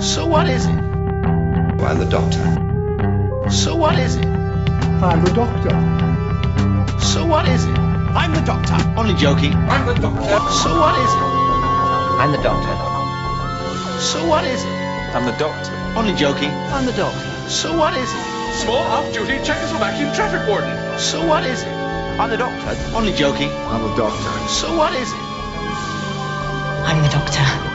So what is it? I'm the Doctor. So what is it? I'm the Doctor. So what is it? I'm the Doctor. Only joking. I'm the Doctor. So what is it? I'm the Doctor. So what is it? I'm the Doctor. Only joking. I'm the Doctor. So what is it? Small off-duty Czechoslovakian traffic warden. So what is it? I'm the Doctor. Only joking. I'm the Doctor. So what is it? I'm the Doctor.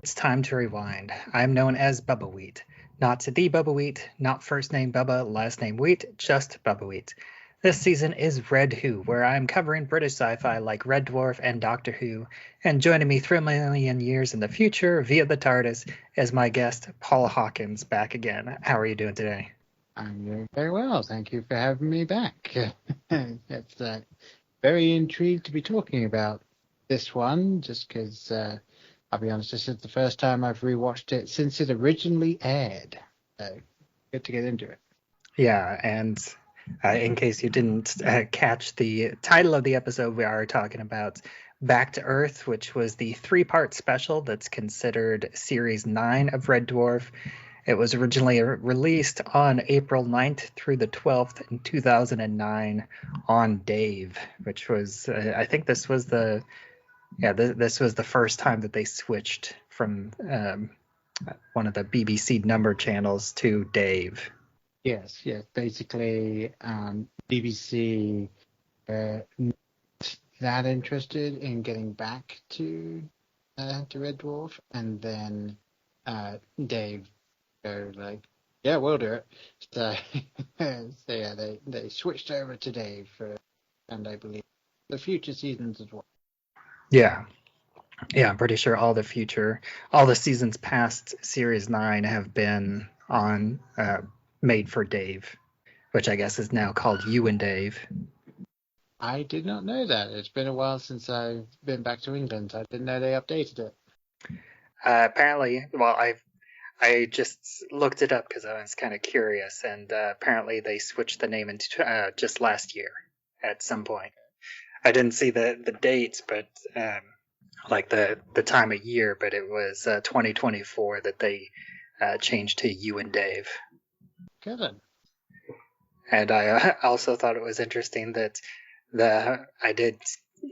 It's time to rewind. I'm known as Bubbawheat. Not the Bubbawheat, not first name Bubba, last name Wheat, just Bubbawheat. This season is Red Who, where I'm covering British sci-fi like Red Dwarf and Doctor Who, and joining me 3 million years in the future via the TARDIS is my guest, Paul Hawkins, back again. How are you doing today? I'm doing very well. Thank you for having me back. It's very intrigued to be talking about this one, just because, I'll be honest, this is the first time I've rewatched it since it originally aired. Good to get into it. Yeah, and in case you didn't catch the title of the episode, we are talking about Back to Earth, which was the 3-part special that's considered Series 9 of Red Dwarf. It was originally released on April 9th through the 12th in 2009 on Dave, which was, I think this was the first time that they switched from one of the BBC number channels to Dave. Yes. Basically, BBC not that interested in getting back to Red Dwarf, and then Dave go like, yeah, we'll do it. So, yeah, they switched over to Dave and I believe the future seasons as well. Yeah, I'm pretty sure all the seasons past Series 9 have been on Made for Dave, which I guess is now called You and Dave. I did not know that. It's been a while since I've been back to England. I didn't know they updated it. Apparently, well, I just looked it up because I was kind of curious, and apparently they switched the name into just last year at some point. I didn't see the dates, but like the time of year, but it was 2024 that they changed to You and Dave. Good. And I also thought it was interesting that I did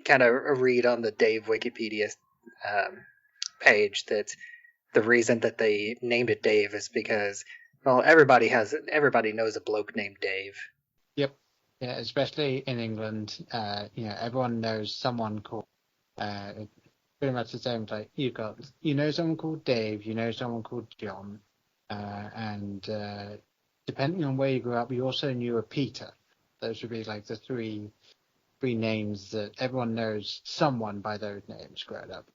kind of read on the Dave Wikipedia page that the reason that they named it Dave is because, well, everybody knows a bloke named Dave. Yep. Yeah, especially in England, everyone knows someone called. Pretty much the same. Like you know someone called Dave, you know someone called John, and depending on where you grew up, you also knew a Peter. Those would be like the three names that everyone knows someone by those names growing up.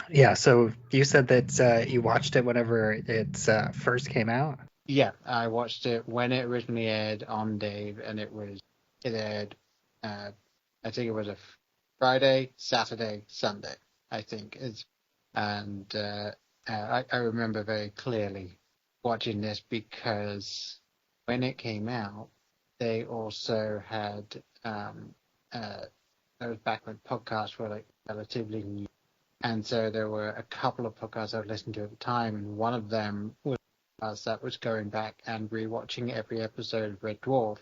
Yeah. So you said that you watched it whenever it first came out. Yeah, I watched it when it originally aired on Dave, and it aired. I think it was a Friday, Saturday, Sunday. I think and I remember very clearly watching this because when it came out, they also had that was back when podcasts were like relatively new, and so there were a couple of podcasts I would listen to at the time, and one of them was that was going back and rewatching every episode of Red Dwarf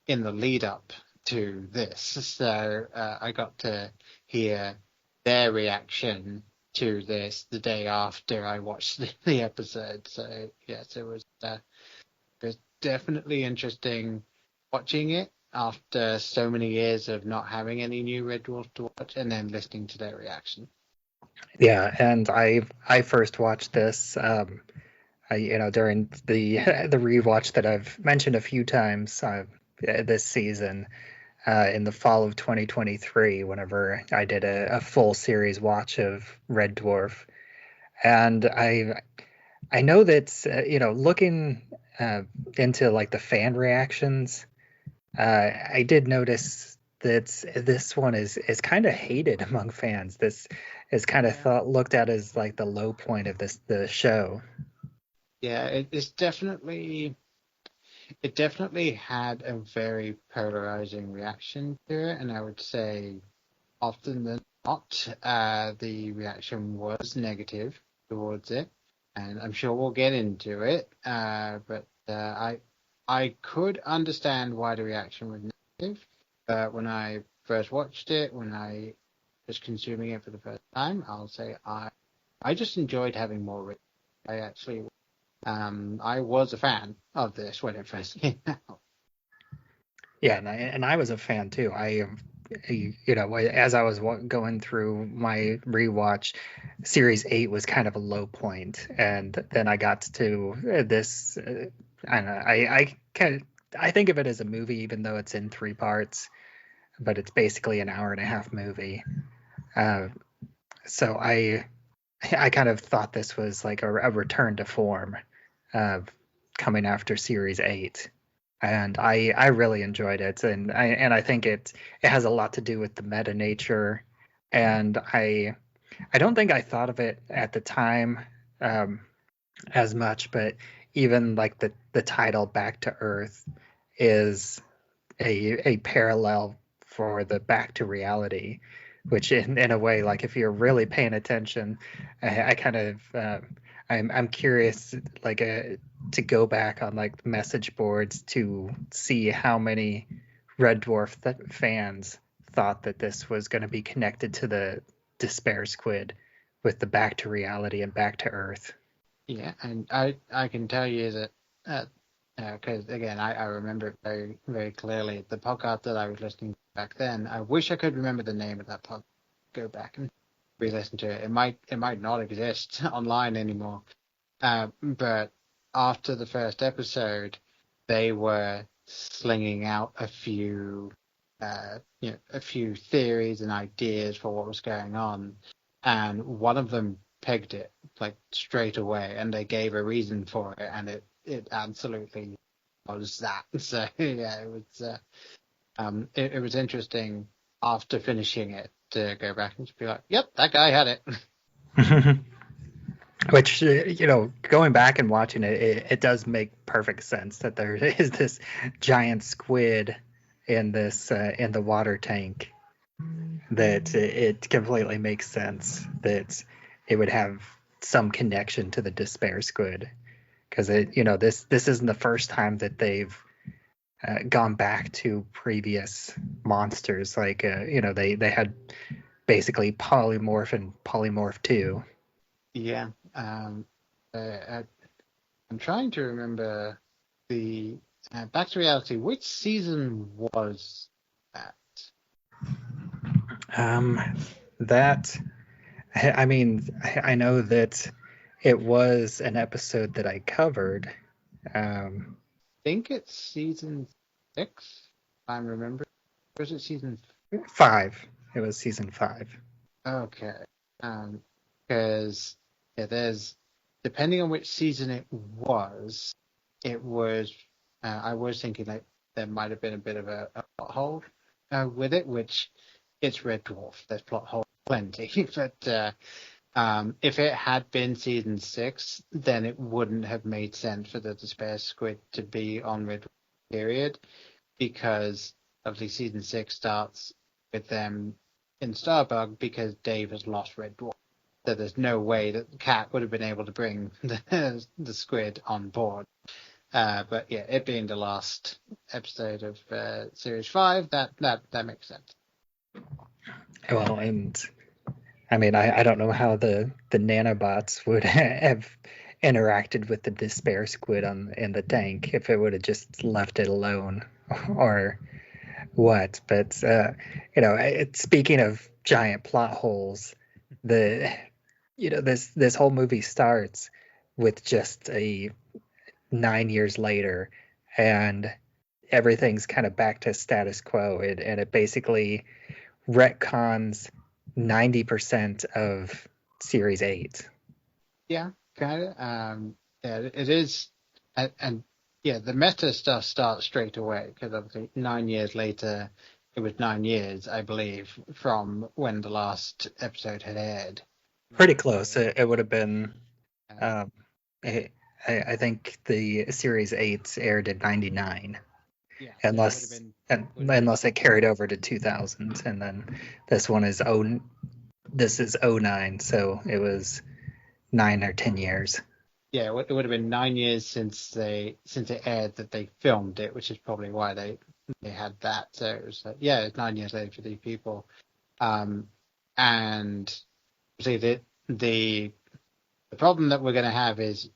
in the lead up to this. So I got to hear their reaction to this the day after I watched the episode. So yes, it was definitely interesting watching it after so many years of not having any new Red Dwarf to watch, and then listening to their reaction. Yeah, and I first watched this during the rewatch that I've mentioned a few times this season. In the fall of 2023, whenever I did a full series watch of Red Dwarf. And I know that, looking into like the fan reactions, I did notice that this one is kind of hated among fans. This is kind of looked at as like the low point of the show. Yeah, it's definitely it definitely had a very polarizing reaction to it, and I would say often than not, the reaction was negative towards it, and I'm sure we'll get into it. But I could understand why the reaction was negative. But when I first watched it, when I was consuming it for the first time, I'll say I just enjoyed having more. I actually, I was a fan of this when it first came out. Yeah, and I was a fan too. As I was going through my rewatch, Series 8 was kind of a low point, and then I got to this. I don't know. I think of it as a movie, even though it's in 3 parts, but it's basically an hour and a half movie. So I kind of thought this was like a return to form, coming after Series 8. And I really enjoyed it, and I think it has a lot to do with the meta nature, and I don't think I thought of it at the time as much, but even like the title Back to Earth is a parallel for the Back to Reality, which in a way, like if you're really paying attention, I kind of I'm curious, like to go back on like message boards to see how many Red Dwarf fans thought that this was going to be connected to the Despair Squid with the Back to Reality and Back to Earth. Yeah, and I can tell you that because again I remember it very very clearly. The podcast that I was listening to back then, I wish I could remember the name of that podcast. Go back and re-listen to it. It might not exist online anymore. But after the first episode, they were slinging out a few theories and ideas for what was going on, and one of them pegged it like straight away, and they gave a reason for it, and it absolutely was that. So yeah, it was interesting after finishing it to go back and just be like, yep, that guy had it. Which, going back and watching it does make perfect sense that there is this giant squid in this in the water tank. That it completely makes sense that it would have some connection to the Despair Squid, because this isn't the first time that they've gone back to previous monsters. Like they had basically Polymorph and Polymorph 2. Yeah. I'm trying to remember the Back to Reality. Which season was that? I know that it was an episode that I covered. I think it's season 6. If I'm remembering. Or is it season 5? It was season 5. Okay. Because there's, depending on which season it was, I was thinking that there might have been a bit of a plot hole with it, which it's Red Dwarf. There's plot hole plenty. But if it had been season 6, then it wouldn't have made sense for the Despair Squid to be on Red Dwarf, period, because obviously season 6 starts with them in Starbug because Dave has lost Red Dwarf. So there's no way that the cat would have been able to bring the squid on board. But yeah, it being the last episode of Series 5, that makes sense. Well, and I mean, I don't know how the nanobots would have interacted with the Despair Squid in the tank, if it would have just left it alone or what. But speaking of giant plot holes, this whole movie starts with just a 9 years later, and everything's kind of back to status quo, and it basically retcons 90% of Series 8. Yeah, kind of. Yeah, it is, and yeah, the meta stuff starts straight away because obviously 9 years later, it was 9 years, I believe, from when the last episode had aired. Pretty close. It would have been. I think the series 8 aired in '99, Yeah, unless unless it carried over to 2000, and then this one is this is '09, so it was 9 or 10 years. yeah, it would have been 9 years since it aired that they filmed it, which is probably why they had that. So it was it's 9 years later for these people, and see the problem that we're going to have is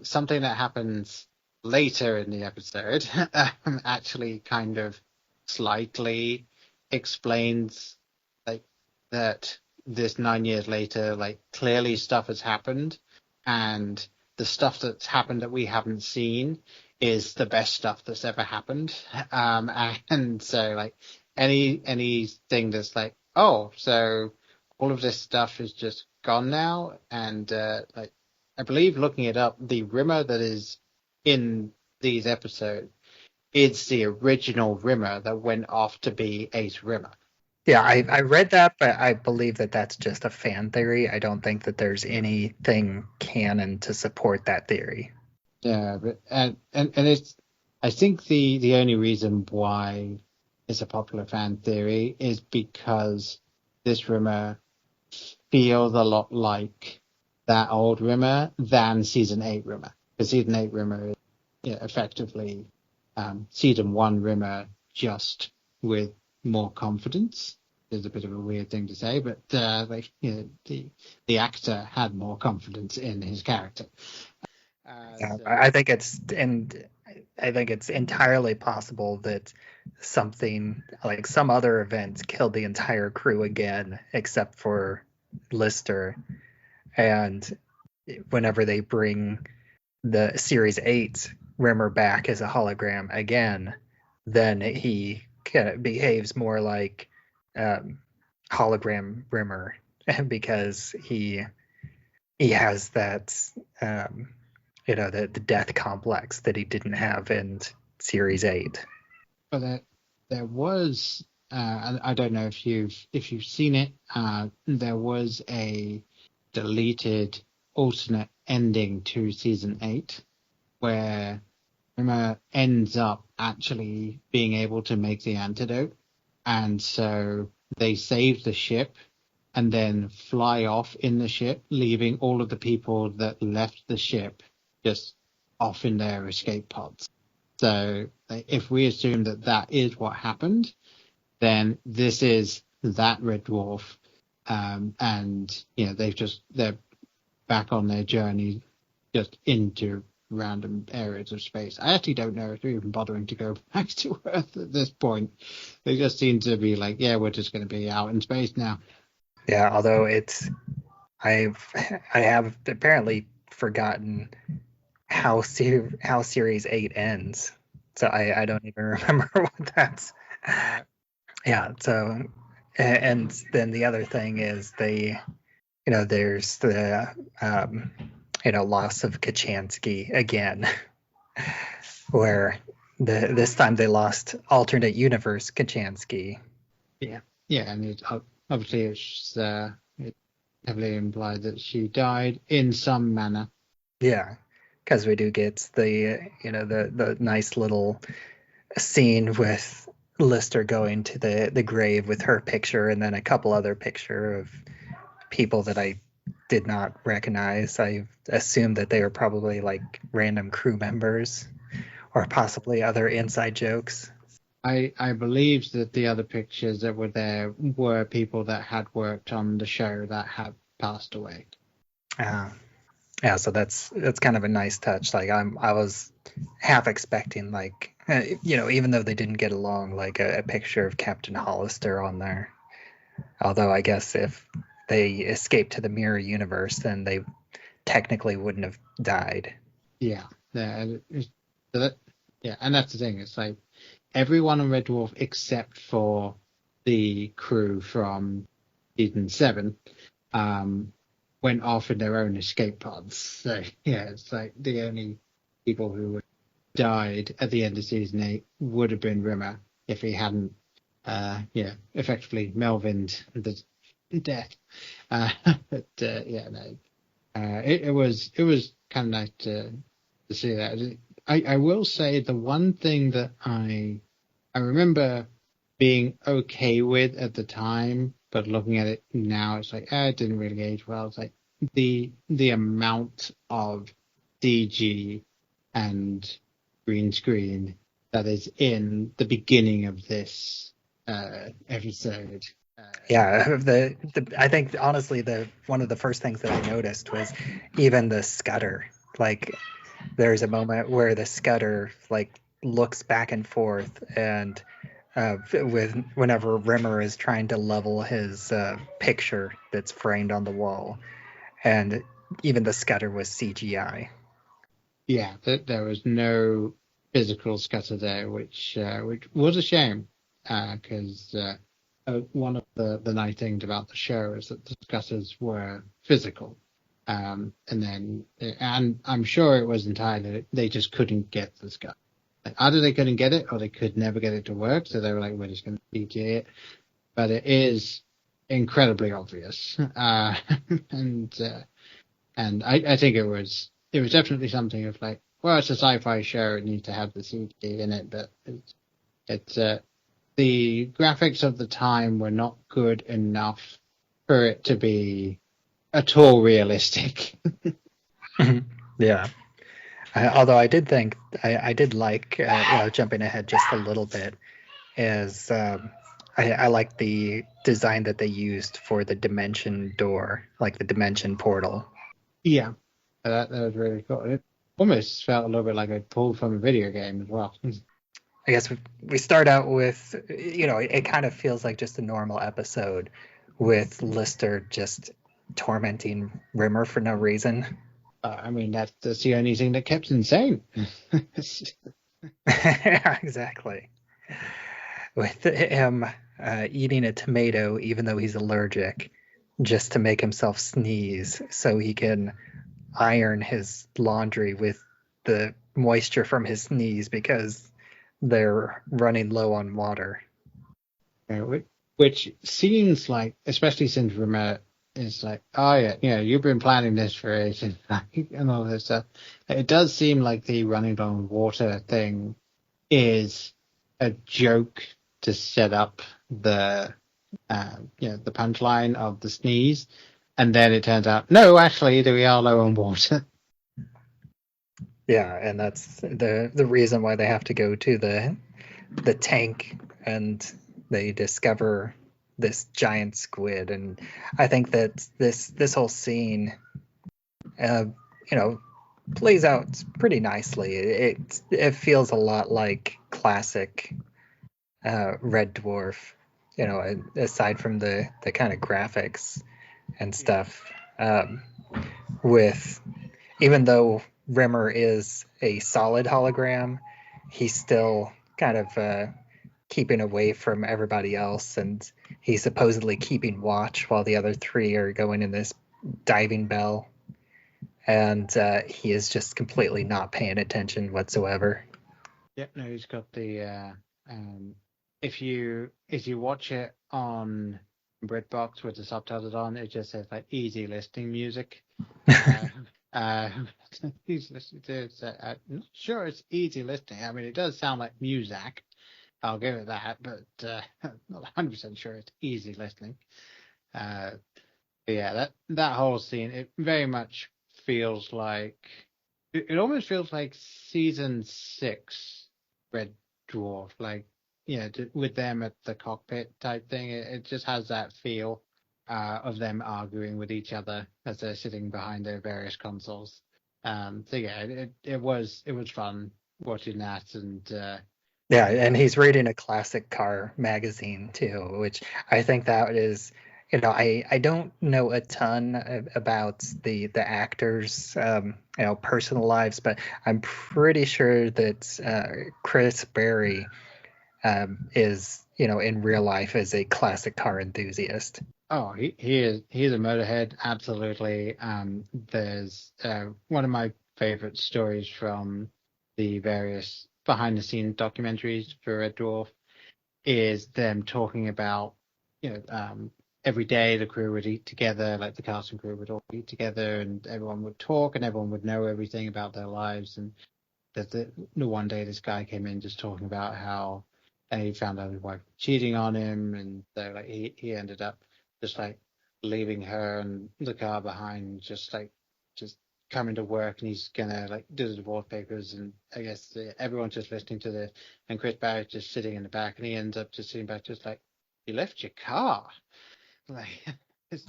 something that happens later in the episode actually kind of slightly explains like that this 9 years later, like clearly stuff has happened, and the stuff that's happened that we haven't seen is the best stuff that's ever happened. And so like anything that's like, oh, so all of this stuff is just gone now, and like I believe looking it up, the Rimmer that is in these episodes is the original Rimmer that went off to be Ace Rimmer. Yeah, I read that, but I believe that that's just a fan theory. I don't think that there's anything canon to support that theory. Yeah, but and it's I think the only reason why it's a popular fan theory is because this Rimmer feels a lot like that old Rimmer than season 8 Rimmer. Because season 8 Rimmer is effectively season 1 Rimmer just with more confidence. It's a bit of a weird thing to say, but the actor had more confidence in his character. I think it's entirely possible that something like some other event killed the entire crew again, except for Lister. And whenever they bring the Series 8 Rimmer back as a hologram again, then he kind of behaves more like hologram Rimmer because he has that the death complex that he didn't have in Series 8. But there was I don't know if you've seen it. There was a deleted alternate ending to season 8 where Rimmer ends up actually being able to make the antidote, and so they save the ship and then fly off in the ship, leaving all of the people that left the ship just off in their escape pods. So if we assume that that is what happened, then this is that Red Dwarf, and they're back on their journey just into random areas of space. I actually don't know if they're even bothering to go back to Earth at this point. They just seem to be like, yeah, we're just going to be out in space now. Yeah, although I have apparently forgotten how Series 8 ends, so I don't even remember what that's. Yeah, so and then the other thing is there's the loss of Kachansky again, where this time they lost alternate universe Kachansky. Yeah, and obviously it's heavily implied that she died in some manner. Yeah, because we do get the nice little scene with Lister going to the grave with her picture, and then a couple other picture of people that I did not recognize. I assumed that they were probably like random crew members or possibly other inside jokes. I believe that the other pictures that were there were people that had worked on the show that have passed away. Yeah, so that's kind of a nice touch. Like I was half expecting like even though they didn't get along, like a picture of Captain Hollister on there. Although I guess if they escaped to the mirror universe, then they technically wouldn't have died. Yeah, and that's the thing. It's like everyone on Red Dwarf except for the crew from season 7 went off in their own escape pods. So yeah, it's like the only people who died at the end of season 8 would have been Rimmer if he hadn't effectively Melvined the death. It was kind of nice to to see that. I will say the one thing that I remember being okay with at the time, but looking at it now, it's like, it didn't really age well. It's like the amount of CG and green screen that is in the beginning of this episode. Yeah, I think honestly one of the first things that I noticed was even the scudder. Like there's a moment where the scudder like looks back and forth, and with whenever Rimmer is trying to level his picture that's framed on the wall, and even the scudder was CGI. Yeah, there was no physical scutter there, which was a shame, because one of the nice things about the show is that the scutters were physical, and I'm sure it was entirely they just couldn't get the scutter. Like, either they couldn't get it or they could never get it to work, so they were like, we're just going to CGI it. But it is incredibly obvious, and I think it was definitely something of like, well, it's a sci-fi show, it needs to have the CG in it, but it's the graphics of the time were not good enough for it to be at all realistic. Yeah. Although I did think I did like jumping ahead just a little bit, is I like the design that they used for the dimension door, like the dimension portal. Yeah, that was really cool. It almost felt a little bit like it pulled from a video game as well. I guess we start out with, it kind of feels like just a normal episode with Lister just tormenting Rimmer for no reason. I mean, that's the only thing that kept insane. Yeah, exactly. With him eating a tomato, even though he's allergic, just to make himself sneeze so he can iron his laundry with the moisture from his sneeze because they're running low on water. Which seems like, especially since Rimmer is like, oh yeah, you've been planning this for ages, and all this stuff. It does seem like the running low on water thing is a joke to set up the the punchline of the sneeze, and then it turns out no, actually we are low on water. Yeah, and that's the reason why they have to go to the tank, and they discover this giant squid. And I think that this whole scene plays out pretty nicely. It feels a lot like classic Red Dwarf, aside from the kind of graphics and stuff. With even though Rimmer is a solid hologram, he's still kind of keeping away from everybody else, and he's supposedly keeping watch while the other three are going in this diving bell, and he is just completely not paying attention whatsoever. Yep, no, he's got the if you watch it on BritBox with the subtitles on, it just says like easy listening music. He's listening to it. I'm not sure it's easy listening. I mean, it does sound like music. I'll give it that, but I'm not 100% sure it's easy listening. But yeah, that whole scene, it very much feels like it almost feels like season 6 Red Dwarf, like with them at the cockpit type thing. It just has that feel of them arguing with each other as they're sitting behind their various consoles. So yeah, it was fun watching that, and yeah, and he's reading a classic car magazine too, which I think that is, I don't know a ton about the actors, personal lives, but I'm pretty sure that Chris Berry is, in real life is a classic car enthusiast. Oh, he's a motorhead, absolutely. There's one of my favorite stories from the various behind the scenes documentaries for Red Dwarf is them talking about every day the crew would eat together, like the cast and crew would all eat together, and everyone would talk, and everyone would know everything about their lives. And that the one day this guy came in just talking about how he found out his wife was cheating on him, and so like he ended up just like leaving her and the car behind, just coming to work, and he's gonna like do the divorce papers, and I guess everyone's just listening to this, and Chris Barry's just sitting in the back, and he ends up just sitting back, just like, you left your car, like that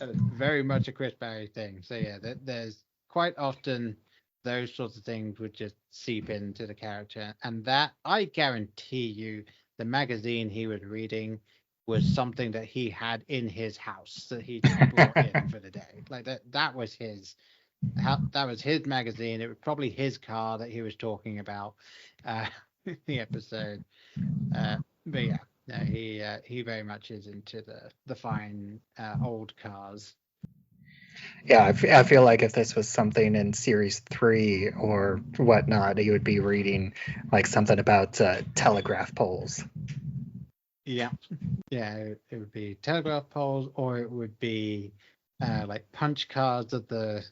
is very much a Chris Barry thing. So yeah, there's quite often those sorts of things would just seep into the character, and that I guarantee you, the magazine he was reading was something that he had in his house that he just brought in for the day. Like that was his magazine. It was probably his car that he was talking about in the episode. But yeah, no, he very much is into the fine old cars. Yeah, I feel like if this was something in series 3 or whatnot, he would be reading like something about telegraph poles. Yeah, it would be telegraph poles, or it would be like punch cards of the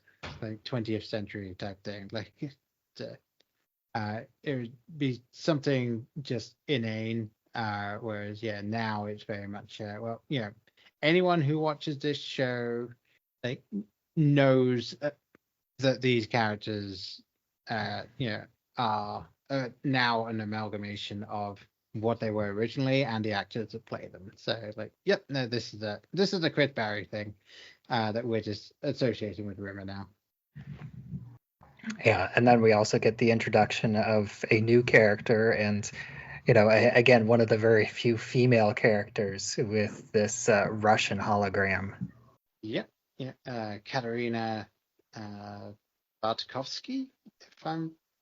like 20th century type thing. Like it would be something just inane. Whereas now it's very much anyone who watches this show like knows that these characters are now an amalgamation of what they were originally and the actors that play them. So like, yep, no, this is a Chris Barry thing that we're just associating with Rimmer now. Yeah, and then we also get the introduction of a new character, and again, one of the very few female characters with this Russian hologram. Yep, Katerina Bartkovsky,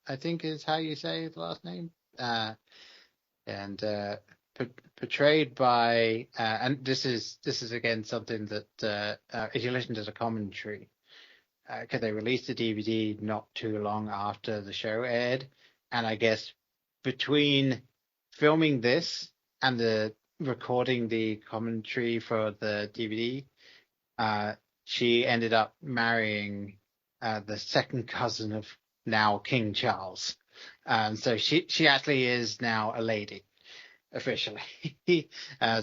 I think is how you say the last name. And portrayed by and this is again something that if you listen to the commentary, because they released the DVD not too long after the show aired, and I guess between filming this and the recording the commentary for the DVD, she ended up marrying the second cousin of now King Charles. So she actually is now a lady officially.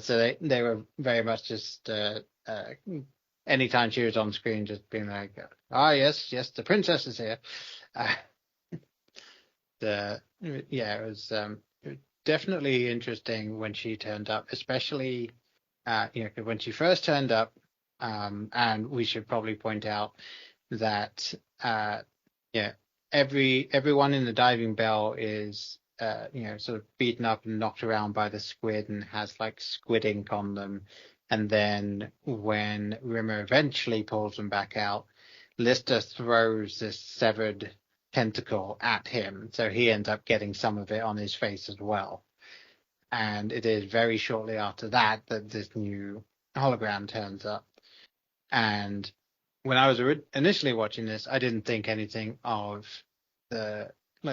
So they were very much just anytime she was on screen, just being like, yes, the princess is here. It was definitely interesting when she turned up, especially when she first turned up. And we should probably point out that everyone in the diving bell is sort of beaten up and knocked around by the squid and has like squid ink on them. And then when Rimmer eventually pulls them back out, Lister throws this severed tentacle at him, so he ends up getting some of it on his face as well. And it is very shortly after that this new hologram turns up. And when I was initially watching this, I didn't think anything of the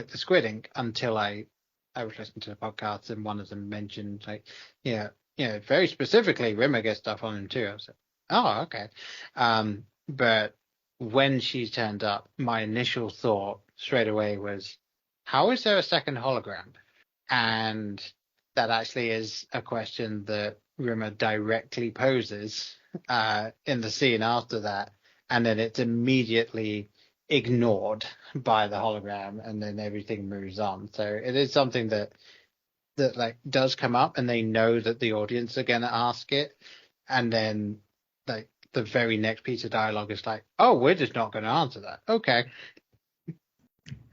squid ink until I was listening to the podcast, and one of them mentioned very specifically Rimmer gets stuff on him too. I was like, oh, okay. But when she turned up, my initial thought straight away was, how is there a second hologram? And that actually is a question that Rimmer directly poses in the scene after that, and then it's immediately ignored by the hologram, and then everything moves on. So it is something that like does come up, and they know that the audience are going to ask it, and then like the very next piece of dialogue is like, oh, we're just not going to answer that. Okay.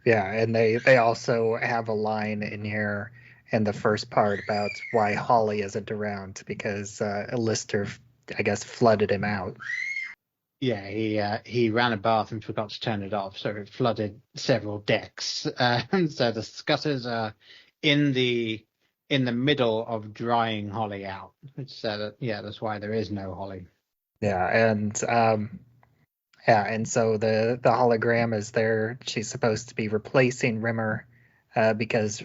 Yeah, and they also have a line in here in the first part about why Holly isn't around, because Lister, I guess, flooded him out. Yeah, he ran a bath and forgot to turn it off, so it flooded several decks. So the scutters are in the middle of drying Holly out. So that's why there is no Holly. Yeah, and so the hologram is there. She's supposed to be replacing Rimmer because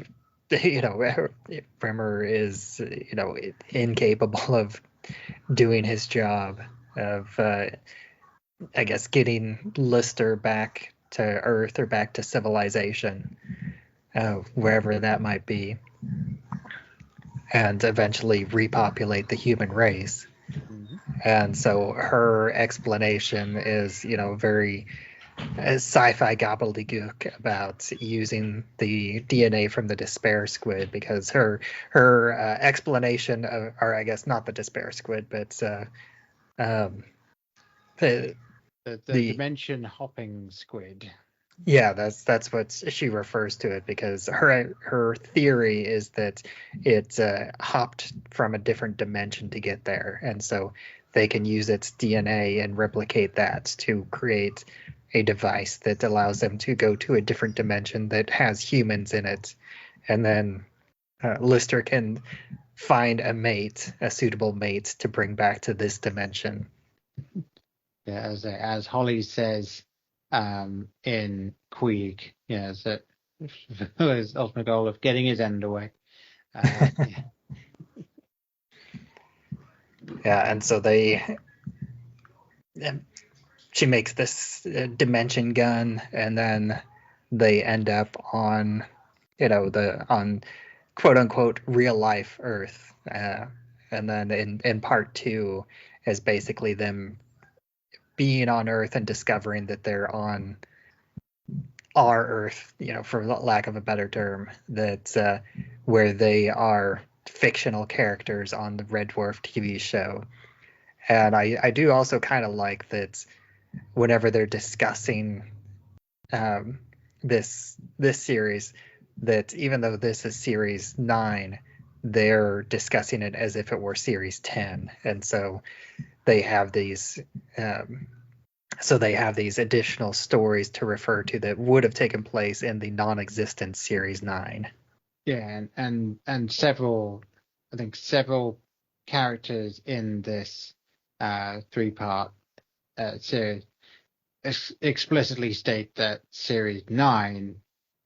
Rimmer is incapable of doing his job of, I guess, getting Lister back to Earth or back to civilization, wherever that might be, and eventually repopulate the human race. Mhm. And so her explanation is, very sci-fi gobbledygook about using the DNA from the despair squid, because her explanation of, or I guess not the despair squid, but um, the, The the dimension hopping squid. yeah, that's what she refers to it, because her theory is that it hopped from a different dimension to get there, and so they can use its DNA and replicate that to create a device that allows them to go to a different dimension that has humans in it, and then Lister can find a suitable mate to bring back to this dimension. Yeah, as Holly says in Queeg, that his ultimate goal of getting his end away. Yeah. Yeah, and so she makes this dimension gun, and then they end up on, on quote unquote real life Earth. And then in part 2 is basically them being on Earth and discovering that they're on our Earth, for lack of a better term, that where they are fictional characters on the Red Dwarf TV show. And I do also kind of like that whenever they're discussing this series, that even though this is series 9, they're discussing it as if it were series 10, and so they have these additional stories to refer to that would have taken place in the non-existent series 9. Yeah, and several characters in this 3-part series explicitly state that series 9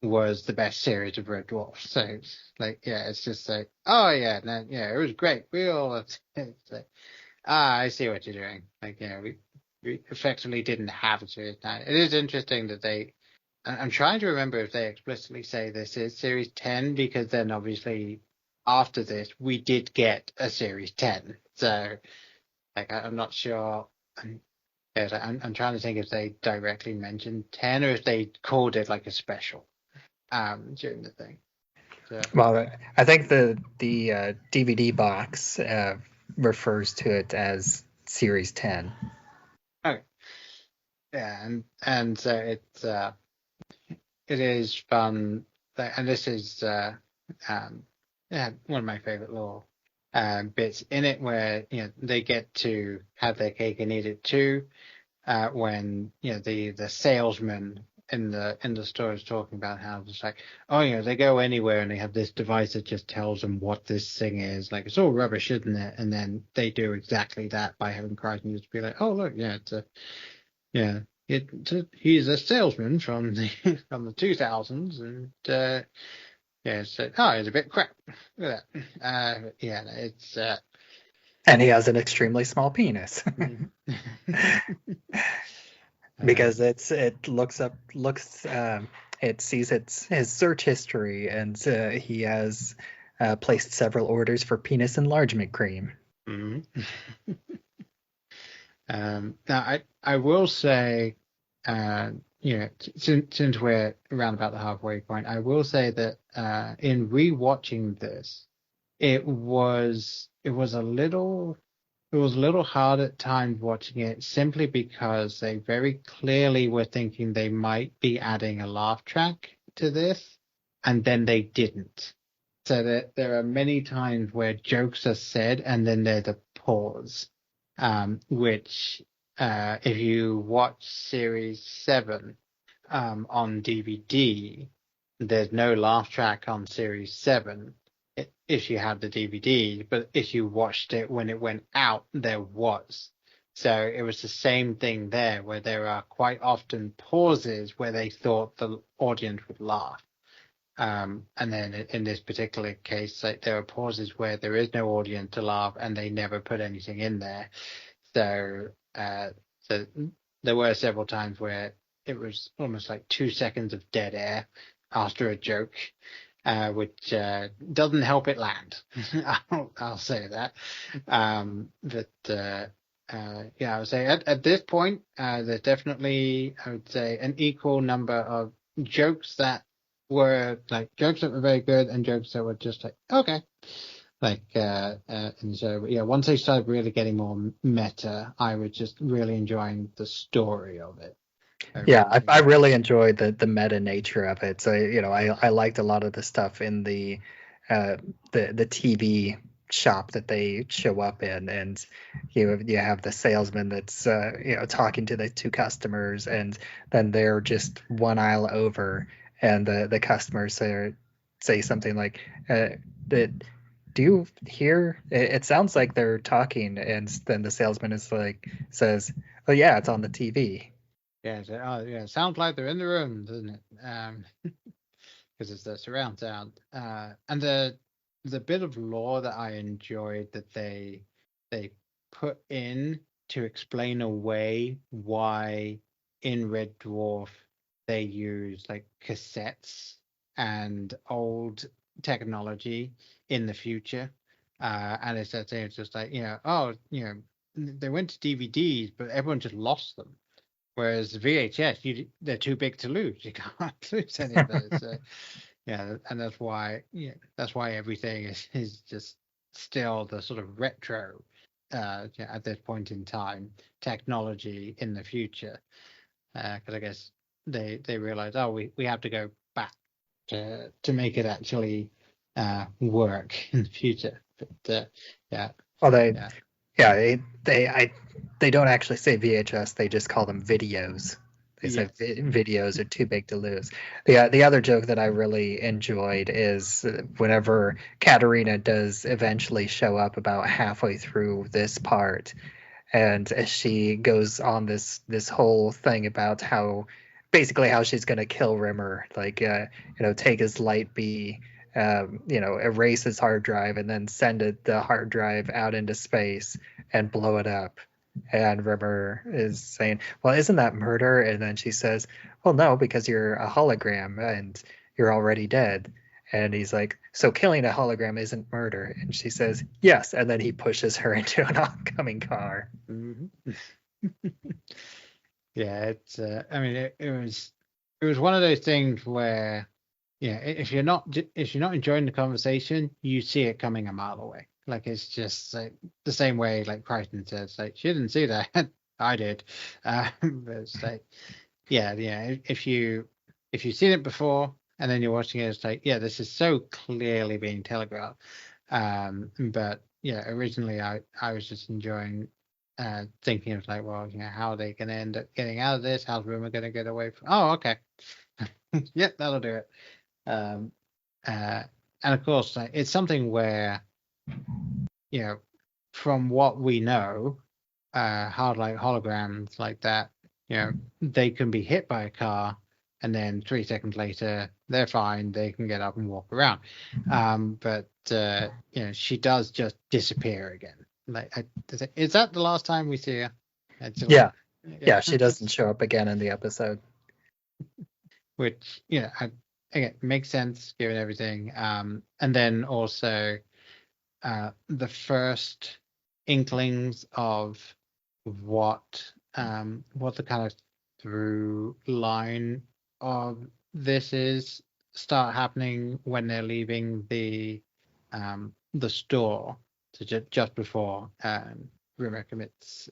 was the best series of Red Dwarf. So it's like, it's just like, oh yeah, no, yeah, it was great. We all it's like, I see what you're doing. Like, we effectively didn't have a series 9. It is interesting that I'm trying to remember if they explicitly say this is series 10, because then obviously after this we did get a series 10. So like, I'm not sure. I'm trying to think if they directly mentioned 10 or if they called it like a special during the thing. So, well, I think the DVD box refers to it as series 10. okay. Yeah, and so it is fun, and this is one of my favorite little bits in it, where they get to have their cake and eat it too, when the salesman in the store is talking about how it's like, oh, they go anywhere and they have this device that just tells them what this thing is. Like, it's all rubbish, isn't it? And then they do exactly that by having Crichton just be like, oh look, he's a salesman from the 2000s, and so he's a bit crap. Look at that. It's And he has an extremely small penis. Because it sees his search history, and he has placed several orders for penis enlargement cream. Mm-hmm. Now I will say, since we're around about the halfway point, I will say that in rewatching this, it was a little hard at times watching it, simply because they very clearly were thinking they might be adding a laugh track to this, and then they didn't. So that there are many times where jokes are said and then there's a pause, which if you watch series 7 on DVD, there's no laugh track on series 7 if you had the DVD, but if you watched it when it went out, there was. So it was the same thing there, where there are quite often pauses where they thought the audience would laugh. And then in this particular case, like there are pauses where there is no audience to laugh, and they never put anything in there. So, so there were several times where it was almost like 2 seconds of dead air after a joke, which doesn't help it land. I'll say that. But yeah, I would say at this point, there's definitely, I would say, an equal number of jokes that were very good and jokes that were just like, okay. And so, yeah, once they started really getting more meta, I was just really enjoying the story of it. I really enjoyed the meta nature of it. So, I liked a lot of the stuff in the TV shop that they show up in, and you have the salesman that's talking to the two customers, and then they're just one aisle over, and the customers say something like, "Do you hear? It sounds like they're talking," and then the salesman says, "Oh yeah, it's on the TV." Yeah, so, sounds like they're in the room, doesn't it? Because it's the surround sound. And the bit of lore that I enjoyed that they put in to explain away why in Red Dwarf they use like cassettes and old technology in the future. And it's just like, they went to DVDs, but everyone just lost them. Whereas VHS, they're too big to lose. You can't lose any of those. So, yeah, and that's why everything is just still the sort of retro at this point in time technology in the future. Because I guess they realize, we have to go back to make it actually work in the future. But yeah. Well, they don't actually say VHS. They just call them videos. They say videos are too big to lose. The other joke that I really enjoyed is whenever Katerina does eventually show up about halfway through this part, and she goes on this whole thing about how she's going to kill Rimmer, take his light B, erase his hard drive and then send the hard drive out into space and blow it up. And Rimmer is saying, well, isn't that murder? And then she says, well, no, because you're a hologram and you're already dead. And he's like, so killing a hologram isn't murder? And she says, yes. And then he pushes her into an oncoming car. Mm-hmm. Yeah, it's. It was one of those things where, if you're not enjoying the conversation, you see it coming a mile away. Like it's just like the same way, like Crichton says, like she didn't see that, I did. But it's like, if you've seen it before and then you're watching it, it's like, this is so clearly being telegraphed. But originally I was just enjoying thinking of like, well, how are they going to end up getting out of this? How's Rumor going to get away from? Oh, okay, yep, that'll do it. And of course, like, it's something where, from what we know, holograms like that, they can be hit by a car and then 3 seconds later they're fine, they can get up and walk around. But she does just disappear again. Like, is that the last time we see her? Yeah, she doesn't show up again in the episode. Which, again, makes sense given everything. And then also the first inklings of what the kind of through line of this is start happening when they're leaving the store. So just before Rimmer commits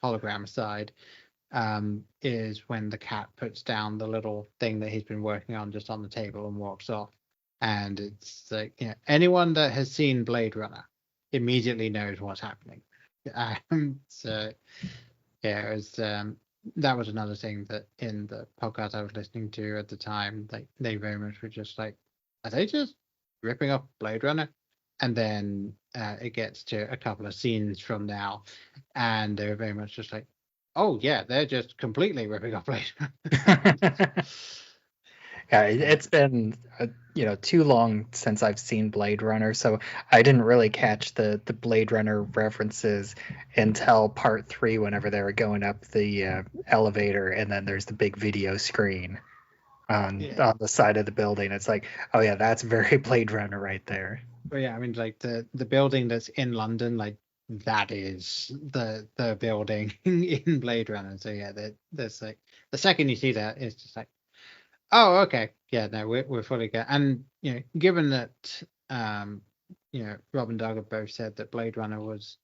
hologram aside, is when the cat puts down the little thing that he's been working on just on the table and walks off. And it's like, anyone that has seen Blade Runner immediately knows what's happening. So it was that was another thing that in the podcast I was listening to at the time, like they very much were just like, are they just ripping off Blade Runner? And then it gets to a couple of scenes from now, and they're very much just like, oh yeah, they're just completely ripping off Blade Runner. Yeah, it's been too long since I've seen Blade Runner, so I didn't really catch the Blade Runner references until part 3, whenever they were going up the elevator, and then there's the big video screen on the side of the building. It's like, oh yeah, that's very Blade Runner right there. But yeah, I mean, like the building that's in London, like that is the building in Blade Runner. So yeah, there's like the second you see that, it's just like, oh, okay, yeah, no, we're fully good. And given that Rob and Doug have both said that Blade Runner was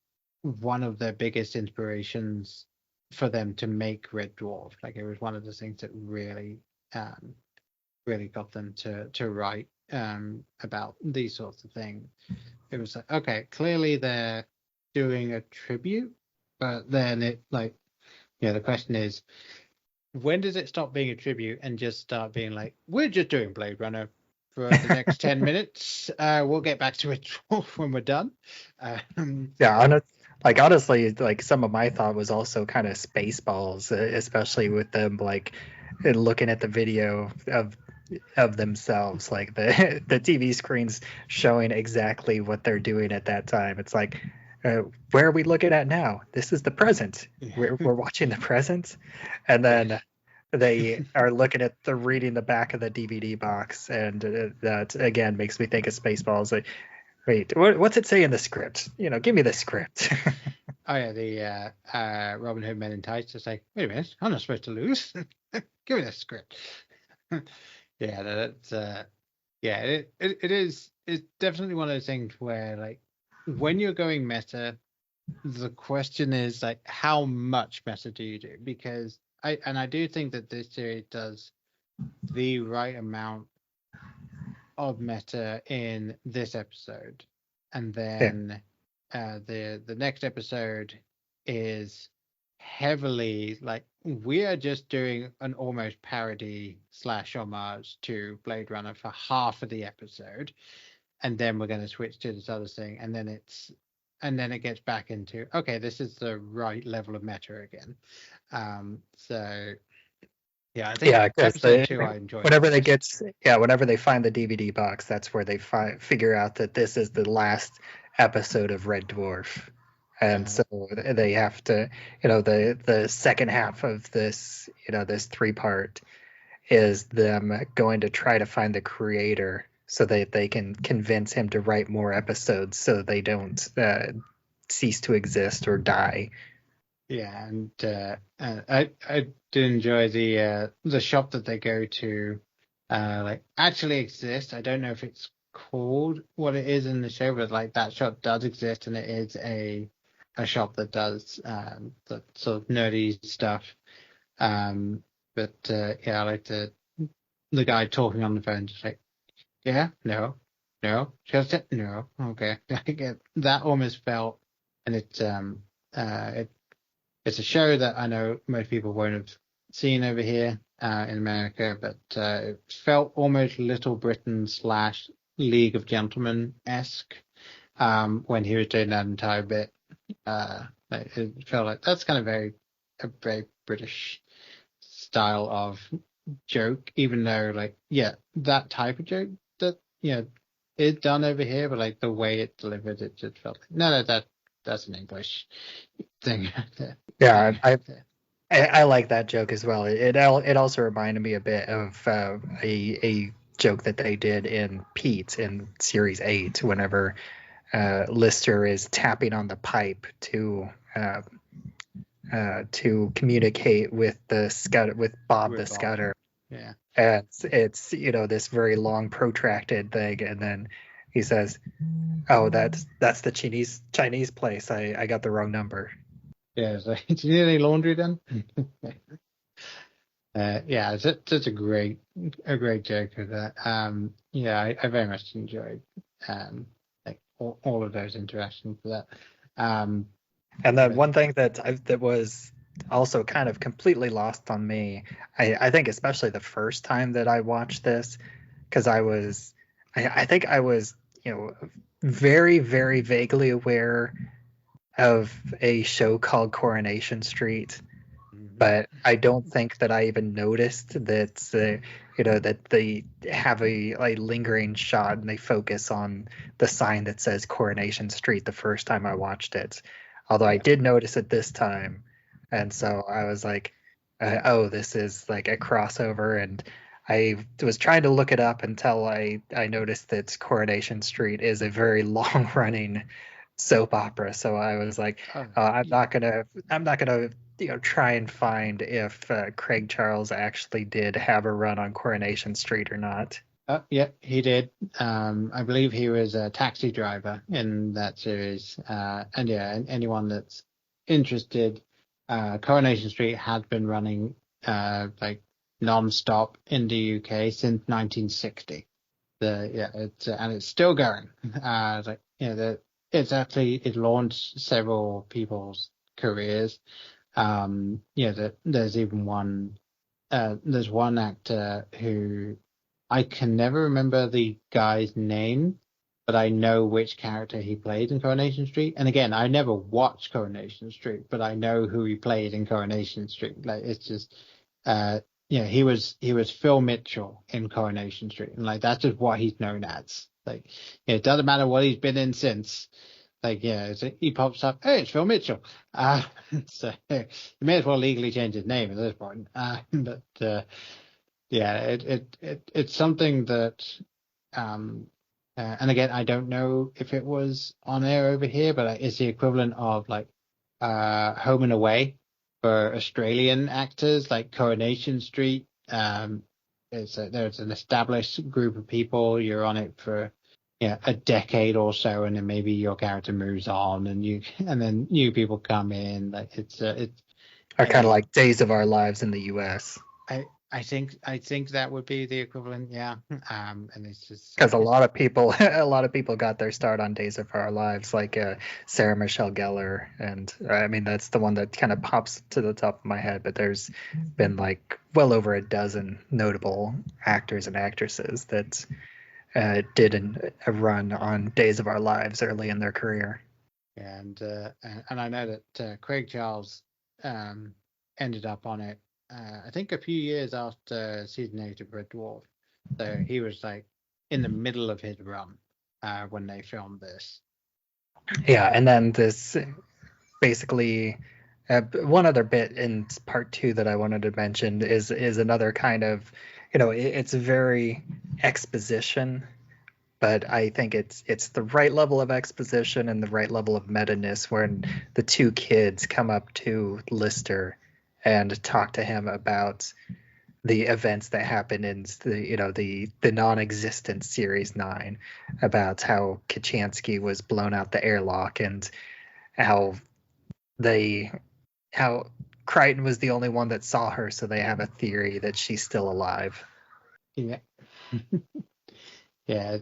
one of their biggest inspirations for them to make Red Dwarf. Like it was one of the things that really got them to write about these sorts of things. It was like, okay, clearly they're doing a tribute, but then it like, the question is, when does it stop being a tribute and just start being like, we're just doing Blade Runner for the next 10 minutes. We'll get back to it when we're done. Honestly, like some of my thought was also kind of Spaceballs, especially with them like looking at the video of themselves, like the TV screens showing exactly what they're doing at that time. It's like, where are we looking at now? This is the present. We're watching the present, and then they are looking at reading the back of the DVD box, and that again makes me think of Spaceballs. Like, wait, what's it say in the script? Give me the script. Oh yeah, the Robin Hood Men in Tights. Just like, wait a minute, I'm not supposed to lose. Give me the script. Yeah, that's it is. It's definitely one of those things where like, when you're going meta, the question is like, how much meta do you do? Because I do think that this series does the right amount of meta in this episode, and then the next episode is heavily like, we are just doing an almost parody / homage to Blade Runner for half of the episode, and then we're going to switch to this other thing, and then it gets back into, okay, this is the right level of meta again. So yeah, I think episode 2 I enjoyed. Whenever they find the DVD box, that's where they figure out that this is the last episode of Red Dwarf. And so they have to, the second half of this, this 3-part is them going to try to find the creator so that they can convince him to write more episodes so they don't cease to exist or die. Yeah, and I did enjoy the shop that they go to, like actually exists. I don't know if it's called what it is in the show, but like that shop does exist, and it is a shop that does the sort of nerdy stuff. But I like the guy talking on the phone, just like, yeah, no, just no, okay. That almost felt, and it's a show that I know most people won't have seen over here in America, but it felt almost Little Britain / League of Gentlemen-esque when he was doing that entire bit. It felt like that's kind of a very British style of joke, even though like, that type of joke that is done over here, but like the way it delivered, it just felt like, no, that's an English thing. Yeah, I like that joke as well. It also reminded me a bit of a joke that they did in Pete in series 8, whenever Lister is tapping on the pipe to communicate with Bob the Scudder. Yeah, and it's this very long protracted thing, and then he says, "Oh, that's the Chinese place. I got the wrong number." Yeah, it's like, do you need any laundry then? It's such a great joke of that. I very much enjoyed like all of those interactions for that. And then one thing that was also kind of completely lost on me, I think especially the first time that I watched this, because I think I was very, very vaguely aware of a show called Coronation Street, but I don't think that I even noticed that that they have a lingering shot and they focus on the sign that says Coronation Street the first time I watched it. Although I did notice it this time, and so I was like, oh, this is like a crossover, and I was trying to look it up until I noticed that Coronation Street is a very long running soap opera. So I was like, I'm not gonna try and find if Craig Charles actually did have a run on Coronation Street or not. Yeah, he did. I believe he was a taxi driver in that series. And anyone that's interested, Coronation Street had been running like non-stop in the UK since 1960. And it's still going. It launched several people's careers. There's even one. There's one actor who I can never remember the guy's name, but I know which character he played in Coronation Street. And again, I never watched Coronation Street, but I know who he played in Coronation Street. Like it's just, he was Phil Mitchell in Coronation Street, and like that's just what he's known as. Like, it doesn't matter what he's been in since. Like, he pops up, hey, it's Phil Mitchell. So he may as well legally change his name at this point. It's something that, and again, I don't know if it was on air over here, but it's the equivalent of like Home and Away for Australian actors, like Coronation Street. There's an established group of people. You're on it for a decade or so, and then maybe your character moves on, and then new people come in. Like it's Are kind of like Days of Our Lives in the U.S. I think that would be the equivalent, yeah. And it's just because a lot of people got their start on Days of Our Lives, like Sarah Michelle Gellar, and I mean that's the one that kind of pops to the top of my head. But there's been like well over a dozen notable actors and actresses that did a run on Days of Our Lives early in their career. And I know that Craig Charles ended up on it. I think a few years after season 8 of Red Dwarf. So he was like in the middle of his run when they filmed this. Yeah, and then this basically one other bit in part 2 that I wanted to mention is another kind of, it's very exposition, but I think it's the right level of exposition and the right level of meta-ness when the two kids come up to Lister and talk to him about the events that happened in the non-existent Series 9, about how Kachansky was blown out the airlock and how Crichton was the only one that saw her, so they have a theory that she's still alive. Yeah. Yeah,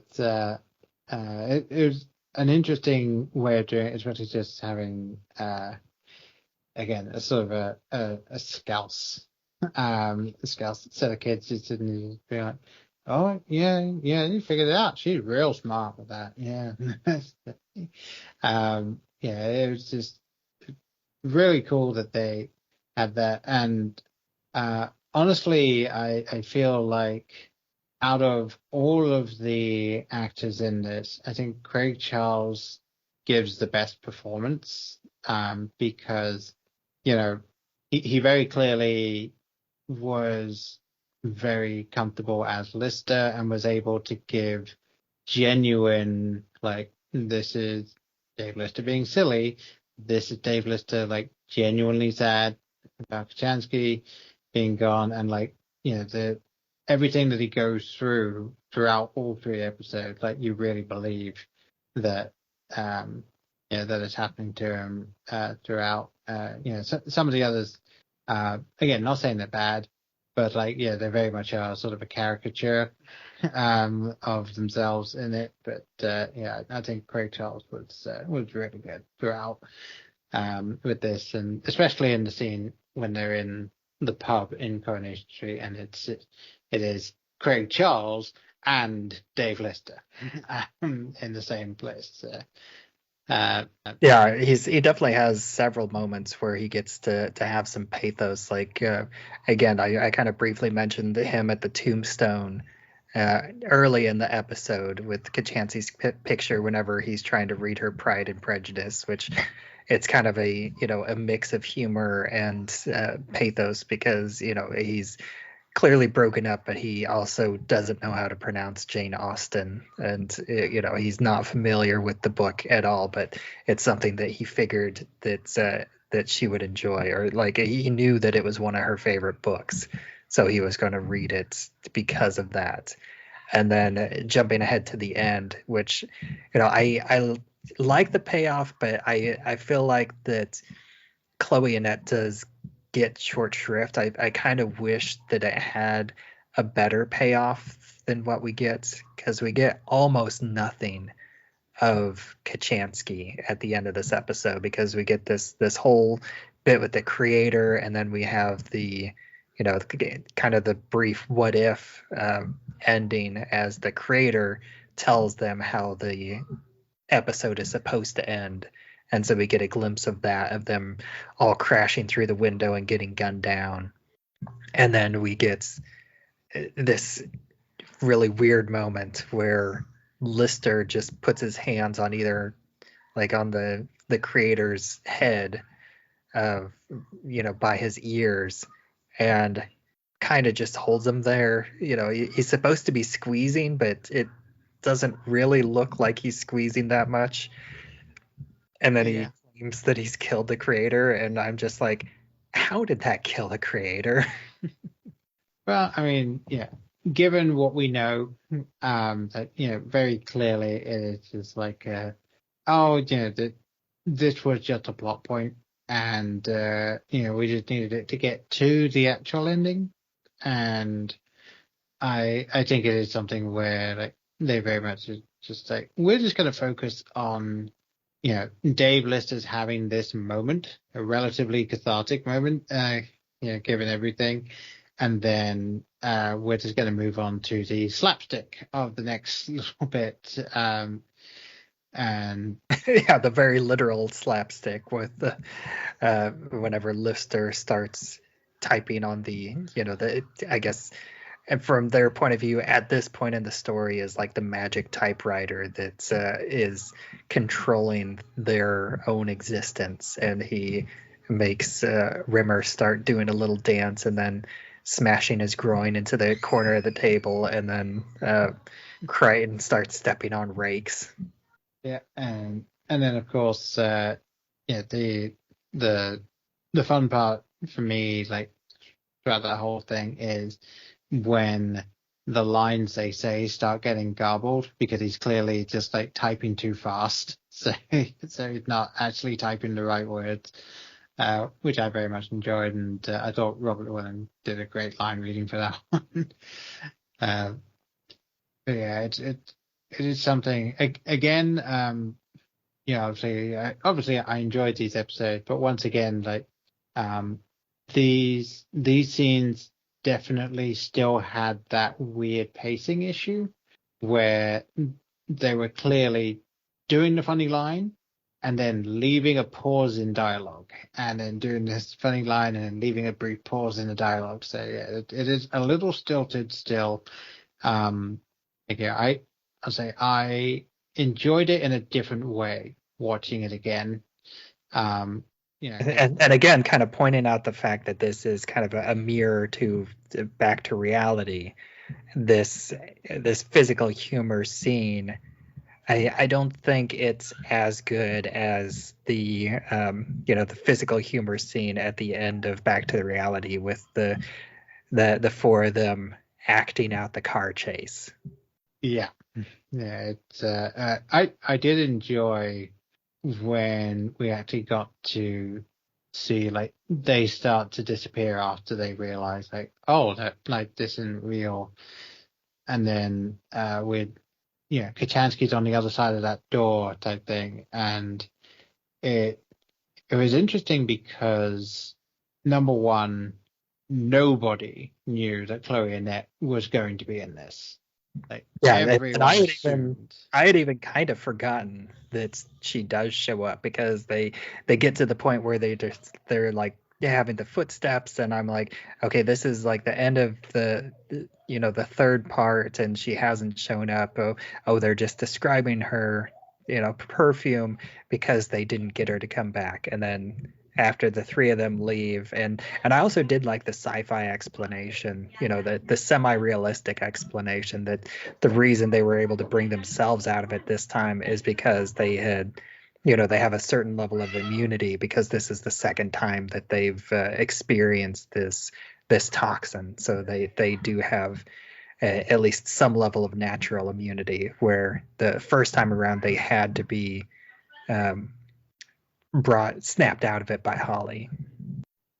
it was an interesting way of doing it, especially just having again a sort of a scouse set of kids just sitting be like, oh yeah, you figured it out. She's real smart with that. Yeah. It was just really cool that they had that, and honestly, I feel like out of all of the actors in this, I think Craig Charles gives the best performance because, he very clearly was very comfortable as Lister and was able to give genuine, like, this is Dave Lister being silly. This is Dave Lister, like, genuinely sad about Kachansky being gone, and, like, everything that he goes throughout all 3 episodes, like you really believe that that it's happening to him throughout. Some of the others, again, not saying they're bad, but like they very much are sort of a caricature of themselves in it. But I think Craig Charles was really good throughout with this, and especially in the scene when they're in the pub in Coronation Street, and it is Craig Charles and Dave Lister in the same place. Yeah, he definitely has several moments where he gets to have some pathos. Like again, I kind of briefly mentioned him at the tombstone early in the episode with Kachansky's picture whenever he's trying to read her Pride and Prejudice, which it's kind of a a mix of humor and pathos because he's clearly broken up, but he also doesn't know how to pronounce Jane Austen, and he's not familiar with the book at all. But it's something that he figured that she would enjoy, or like he knew that it was one of her favorite books, so he was going to read it because of that. And then jumping ahead to the end, which I like the payoff, but I feel like that Chloe Annette does get short shrift. I kind of wish that it had a better payoff than what we get, because we get almost nothing of Kachansky at the end of this episode, because we get this whole bit with the creator, and then we have the kind of the brief what if ending as the creator tells them how the episode is supposed to end. And so we get a glimpse of that, of them all crashing through the window and getting gunned down. And then we get this really weird moment where Lister just puts his hands on either, like on the creator's head, by his ears, and kind of just holds him there. He's supposed to be squeezing, but it doesn't really look like he's squeezing that much. And then he claims that he's killed the creator, and I'm just like, how did that kill the creator? Well, I mean, given what we know, that very clearly it is just like, that this was just a plot point, and we just needed it to get to the actual ending, and I think it is something where like they very much just like, we're just going to focus on Dave Lister's having this moment, a relatively cathartic moment, given everything. And then we're just going to move on to the slapstick of the next little bit. And yeah, the very literal slapstick with the whenever Lister starts typing on the, I guess, and from their point of view, at this point in the story, is like the magic typewriter that is controlling their own existence. And he makes Rimmer start doing a little dance and then smashing his groin into the corner of the table, and then Crichton starts stepping on rakes. Yeah, and then of course, the fun part for me, like throughout that whole thing, is when the lines they say start getting garbled, because he's clearly just like typing too fast, so he's not actually typing the right words, which I very much enjoyed, and I thought Robert Llewellyn did a great line reading for that one. But yeah, it is something again. Obviously I enjoyed these episodes, but once again, like these scenes definitely still had that weird pacing issue where they were clearly doing the funny line and then leaving a pause in dialogue, and then doing this funny line and then leaving a brief pause in the dialogue. So yeah, it is a little stilted still. I'll say I enjoyed it in a different way watching it again. And again, kind of pointing out the fact that this is kind of a mirror to back to reality. This physical humor scene, I don't think it's as good as the the physical humor scene at the end of Back to the Reality with the four of them acting out the car chase. Yeah, it's I did enjoy when we actually got to see like they start to disappear after they realize like, oh, that like this isn't real, and then with Kachansky's on the other side of that door type thing, and it was interesting because number one, nobody knew that Chloe Annette was going to be in this. Like Yeah, and everyone I assumed. had even kind of forgotten that she does show up, because they get to the point where they're like having the footsteps, and I'm like, okay, this is like the end of the third part, and she hasn't shown up. Oh, they're just describing her perfume because they didn't get her to come back. And then after the three of them leave, and I also did like the sci-fi explanation, the semi-realistic explanation that the reason they were able to bring themselves out of it this time is because they had they have a certain level of immunity, because this is the second time that they've experienced this toxin, so they do have at least some level of natural immunity, where the first time around they had to be snapped out of it by Holly.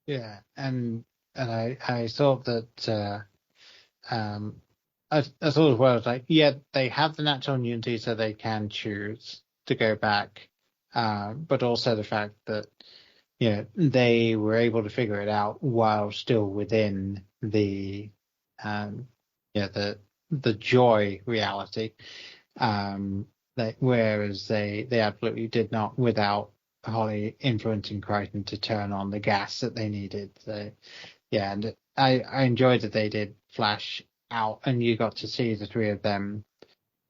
Yeah, and I thought that I thought as well, it's like, yeah, they have the natural immunity, so they can choose to go back, but also the fact that they were able to figure it out while still within the the joy reality, whereas they absolutely did not, without Holly influencing Crichton to turn on the gas that they needed. So yeah, and I enjoyed that they did flash out, and you got to see the three of them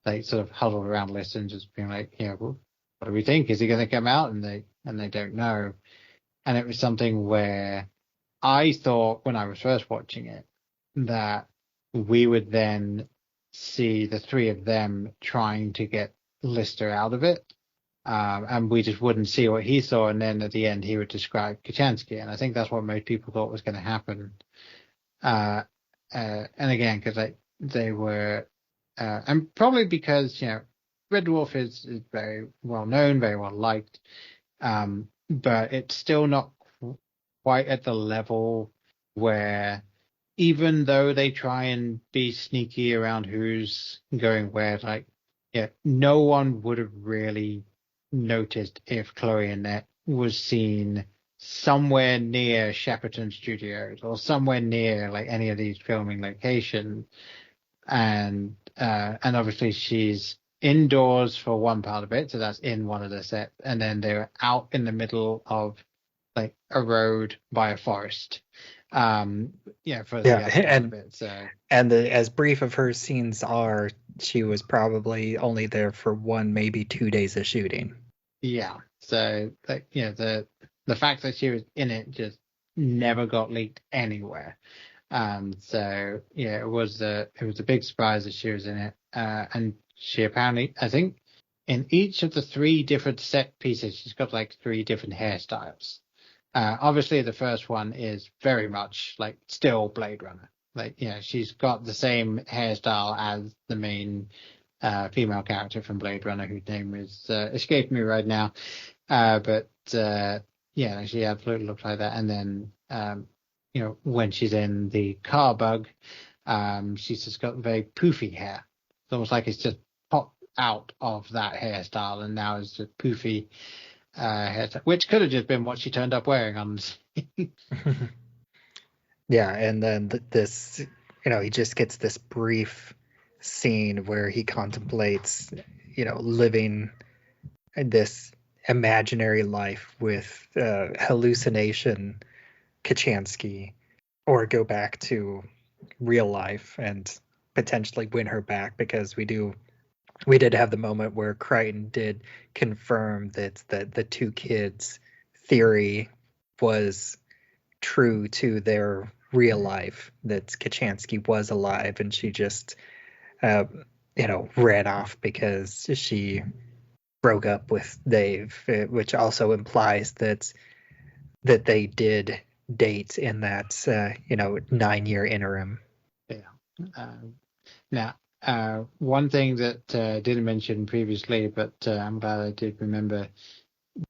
like sort of huddled around Liz and just being like, well, what do we think? Is he going to come out? And they don't know. And it was something where I thought when I was first watching it that we would then see the three of them trying to get Lister out of it. And we just wouldn't see what he saw, and then at the end he would describe Kachansky, and I think that's what most people thought was going to happen. And again, because they were, and probably because Red Dwarf is very well known, very well liked, but it's still not quite at the level where, even though they try and be sneaky around who's going where, no one would have really noticed if Chloe Annette was seen somewhere near Shepperton Studios or somewhere near like any of these filming locations, and obviously she's indoors for one part of it, so that's in one of the sets, and then they're out in the middle of like a road by a forest. For the other part of it. So, and as brief of her scenes are, she was probably only there for 1, maybe 2 days of shooting. Yeah. So the fact that she was in it just never got leaked anywhere. So yeah, it was a big surprise that she was in it. And she apparently, I think, in each of the 3 different set pieces, she's got like 3 different hairstyles. Obviously, the first one is very much like still Blade Runner. She's got the same hairstyle as the main female character from Blade Runner, whose name is escaping me right now. But she absolutely looks like that. And then, when she's in the car bug, she's just got very poofy hair. It's almost like it's just popped out of that hairstyle, and now it's just poofy hairstyle, which could have just been what she turned up wearing on the scene. Yeah, and then this, he just gets this brief scene where he contemplates, living this imaginary life with hallucination Kachansky, or go back to real life and potentially win her back, because we did have the moment where Crichton did confirm that the 2 kids theory was true to their real life, that Kachansky was alive, and she just ran off because she broke up with Dave, which also implies that they did date in that 9-year interim. Yeah. Now, one thing that didn't mention previously, but I'm glad I did remember.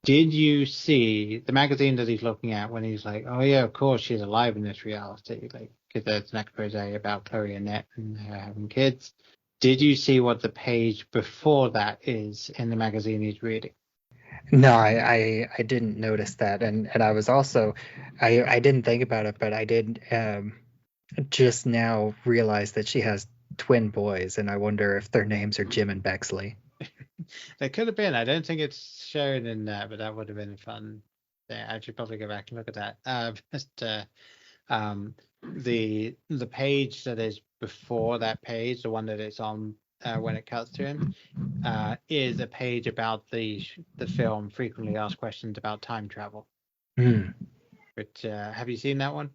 Did you see the magazine that he's looking at when he's like, oh yeah, of course she's alive in this reality, because there's an expose about Chloe Annette and her having kids. Did you see what the page before that is in the magazine he's reading? No, I didn't notice that, and I was also I didn't think about it, but I did just now realize that she has twin boys, and I wonder if their names are Jim and Bexley. There could have been. I don't think it's shown in that, but that would have been fun. Yeah, I should probably go back and look at that. The page that is before that page, the one that it's on when it cuts to him, is a page about the film Frequently Asked Questions About Time Travel. But have you seen that one?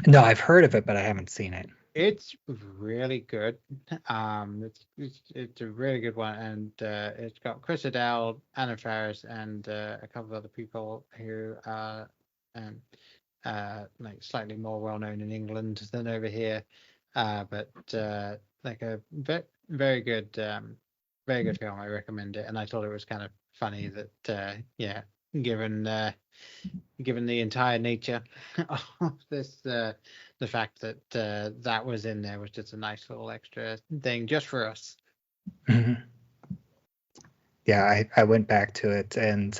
No, I've heard of it, but I haven't seen it. It's really good. It's a really good one, and it's got Chris O'Dowd, Anna Faris, and a couple of other people who are like slightly more well known in England than over here. But like a very good film. I recommend it, and I thought it was kind of funny that given the entire nature of this, the fact that that was in there was just a nice little extra thing just for us. Yeah, I went back to it, and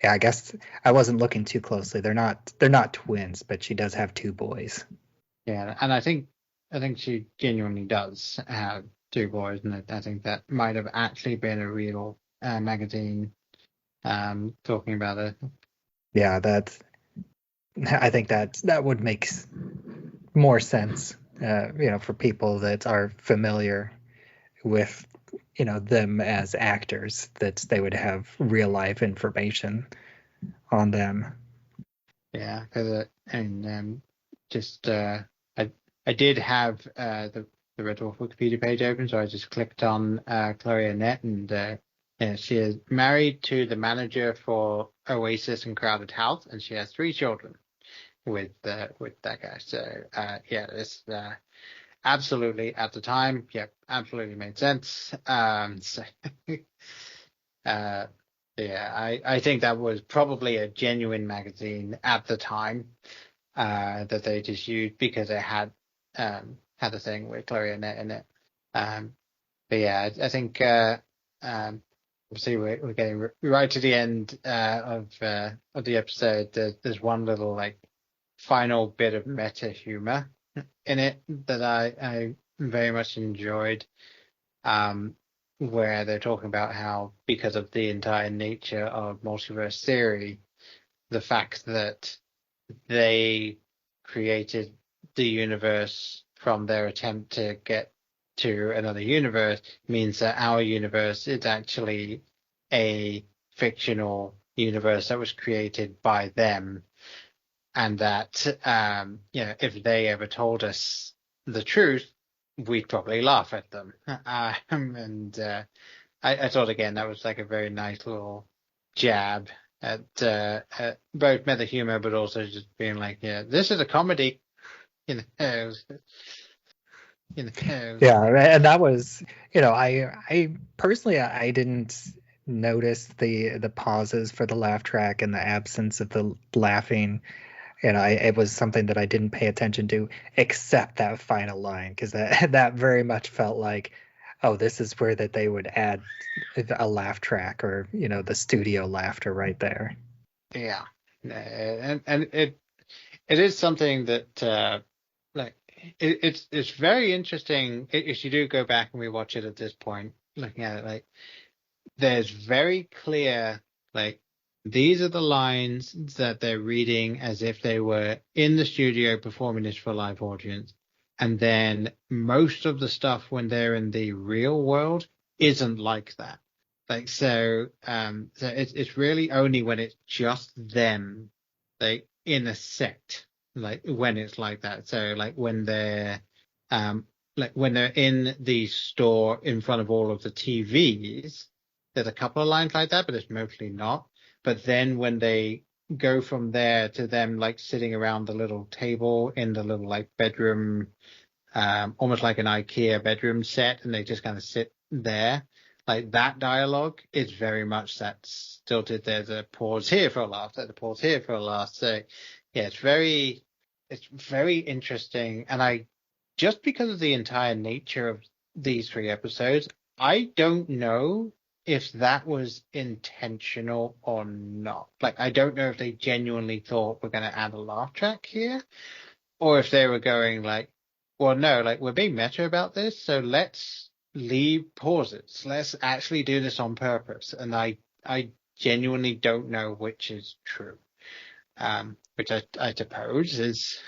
I guess I wasn't looking too closely. They're not twins, but she does have two boys. Yeah, and I think she genuinely does have two boys, and I think that might have actually been a real magazine talking about it. Yeah, I think that would make more sense, for people that are familiar with, them as actors, that they would have real life information on them. Yeah, because I did have the Red Dwarf Wikipedia page open, so I just clicked on Chloe Annette, and she is married to the manager for Oasis and Crowded House, and she has 3 children with that guy. So this absolutely at the time, absolutely made sense. I think that was probably a genuine magazine at the time that they just used because it had a thing with Chloe Annette in it. I think obviously we're getting right to the end of the episode. There's one little final bit of meta humor in it that I very much enjoyed, where they're talking about how, because of the entire nature of multiverse theory, the fact that they created the universe from their attempt to get to another universe means that our universe is actually a fictional universe that was created by them, and that if they ever told us the truth, we'd probably laugh at them. And I thought again that was like a very nice little jab at both meta humor, but also just being like, this is a comedy. Yeah, and that was, I personally, I didn't notice the pauses for the laugh track and the absence of the laughing. It was something that I didn't pay attention to, except that final line, because that very much felt like, oh, this is where that they would add a laugh track, or the studio laughter right there. Yeah, and it is something that it's very interesting if you do go back and rewatch it at this point, looking at it, there's very clear, these are the lines that they're reading as if they were in the studio performing this for a live audience. And then most of the stuff when they're in the real world isn't like that. So it's really only when it's just them, in a set, when it's like that. So when they're when they're in the store in front of all of the TVs, there's a couple of lines like that, but it's mostly not. But then when they go from there to them sitting around the little table in the little bedroom, almost like an IKEA bedroom set, and they just kind of sit there, that dialogue is very much that stilted. There's a pause here for a laugh, there's a pause here for a laugh. So it's very interesting. And just because of the entire nature of these 3 episodes, I don't know if that was intentional or not. I don't know if they genuinely thought we're going to add a laugh track here, or if they were going well, no, like we're being meta about this, so let's leave pauses. Let's actually do this on purpose. And I genuinely don't know which is true. Which I suppose is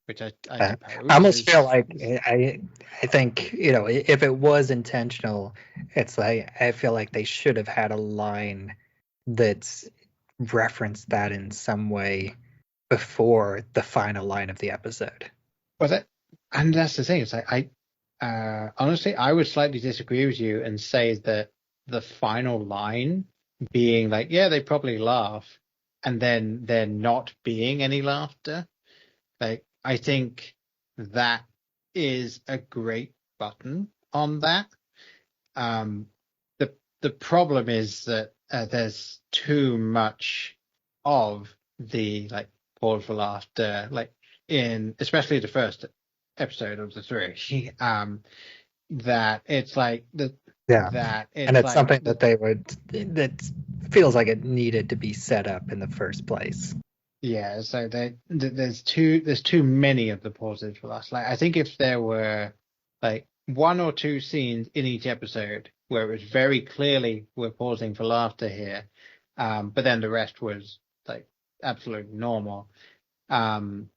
which I I suppose almost is, feel like I think, if it was intentional, it's like I feel like they should have had a line that's referenced that in some way before the final line of the episode. well, and that's the thing. It's like honestly, I would slightly disagree with you and say that the final line being like, yeah, they probably laugh, and then there not being any laughter. Like, I think that is a great button on that. The problem is that there's too much of the like pause for laughter, like in especially the first episode of the three. That it's like Yeah. that And it's like something that feels like it needed to be set up in the first place. Yeah, so there's too many of the pauses for us. Like, I think if there were like one or two scenes in each episode where it was very clearly we're pausing for laughter here, but then the rest was like absolutely normal. And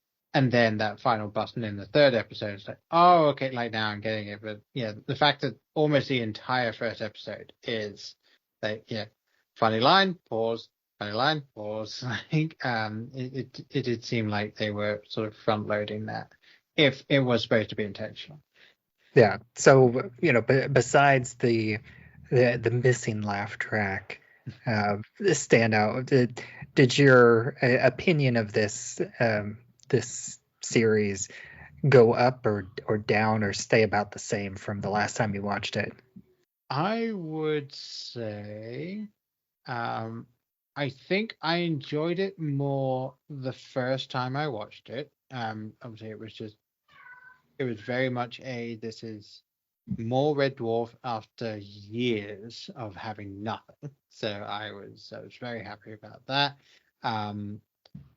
then that final button in the third episode is like, oh, okay, like now I'm getting it. But yeah, the fact that almost the entire first episode is like, yeah, funny line, pause, funny line, pause. Like, it did seem like they were sort of front loading that if it was supposed to be intentional. Yeah. So, besides the missing laugh track stand out, did your opinion of this series go up or down or stay about the same from the last time you watched it? I would say, I think I enjoyed it more the first time I watched it. Obviously, it was very much this is more Red Dwarf after years of having nothing. So I was very happy about that.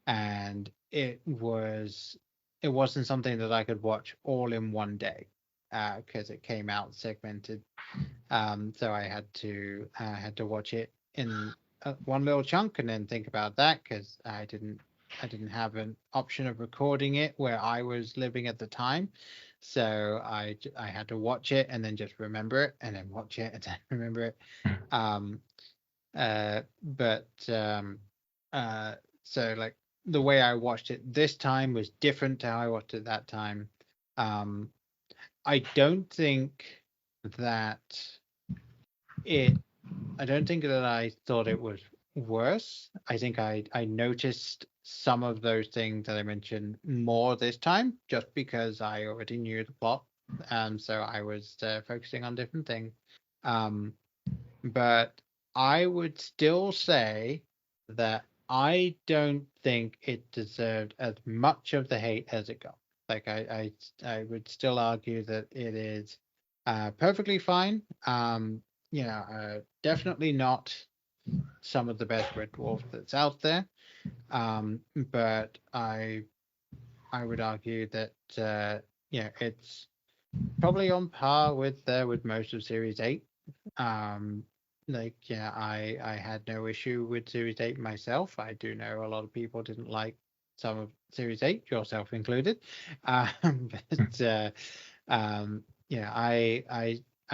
And it wasn't something that I could watch all in one day, because it came out segmented. So I had to watch it in one little chunk and then think about that, because I didn't have an option of recording it where I was living at the time. So I had to watch it and then just remember it and then watch it and then remember it. So like the way I watched it this time was different to how I watched it that time. I don't think that I thought it was worse. I think I noticed some of those things that I mentioned more this time, just because I already knew the plot, so I was focusing on different things. But I would still say that I don't think it deserved as much of the hate as it got. Like, I would still argue that it is perfectly fine. Definitely not some of the best Red Dwarf that's out there. But I would argue that it's probably on par with most of Series 8. I had no issue with Series 8 myself. I do know a lot of people didn't like some of Series 8, yourself included. I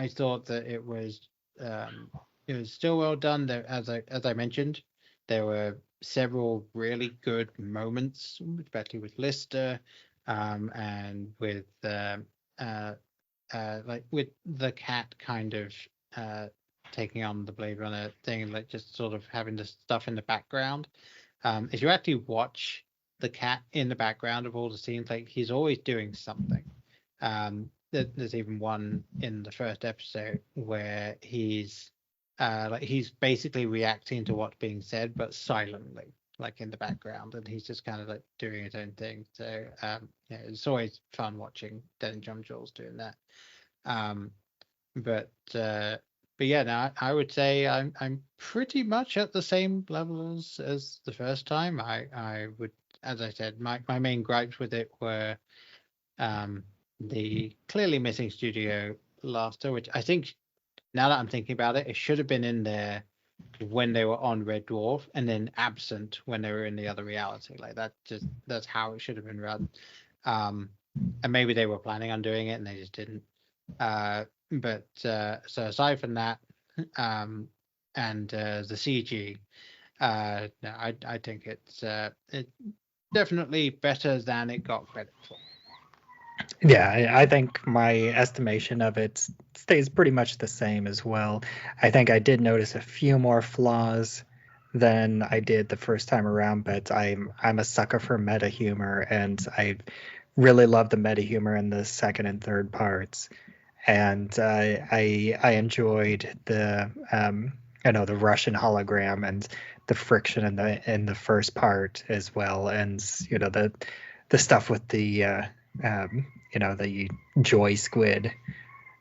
thought that it was still well done. There, as I mentioned, there were several really good moments, especially with Lister, and with like with the cat kind of taking on the Blade Runner thing, like just sort of having the stuff in the background. If you actually watch the cat in the background of all the scenes, like he's always doing something. There's even one in the first episode where he's basically reacting to what's being said, but silently, like in the background, and he's just kind of like doing his own thing. So it's always fun watching Den and John Jules doing that. But yeah, now I would say I'm pretty much at the same level as the first time. I would, as I said, my main gripes with it were the clearly missing studio laughter, which I think, now that I'm thinking about it, it should have been in there when they were on Red Dwarf, and then absent when they were in the other reality. Like that's how it should have been run. And maybe they were planning on doing it and they just didn't. But so aside from that, and the CG, no, I think it's definitely better than it got credit for. Yeah, I think my estimation of it stays pretty much the same as well. I think I did notice a few more flaws than I did the first time around, but I'm a sucker for meta humor, and I really love the meta humor in the second and third parts. And I enjoyed the the Russian hologram and the friction in the first part as well, and the stuff with the the joy squid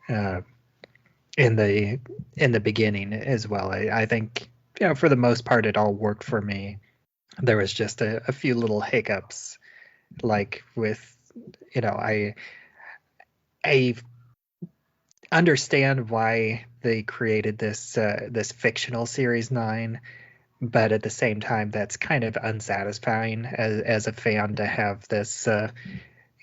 in the beginning as well. I think for the most part it all worked for me. There was just a few little hiccups, like with I understand why they created this fictional Series 9, but at the same time that's kind of unsatisfying as a fan to have this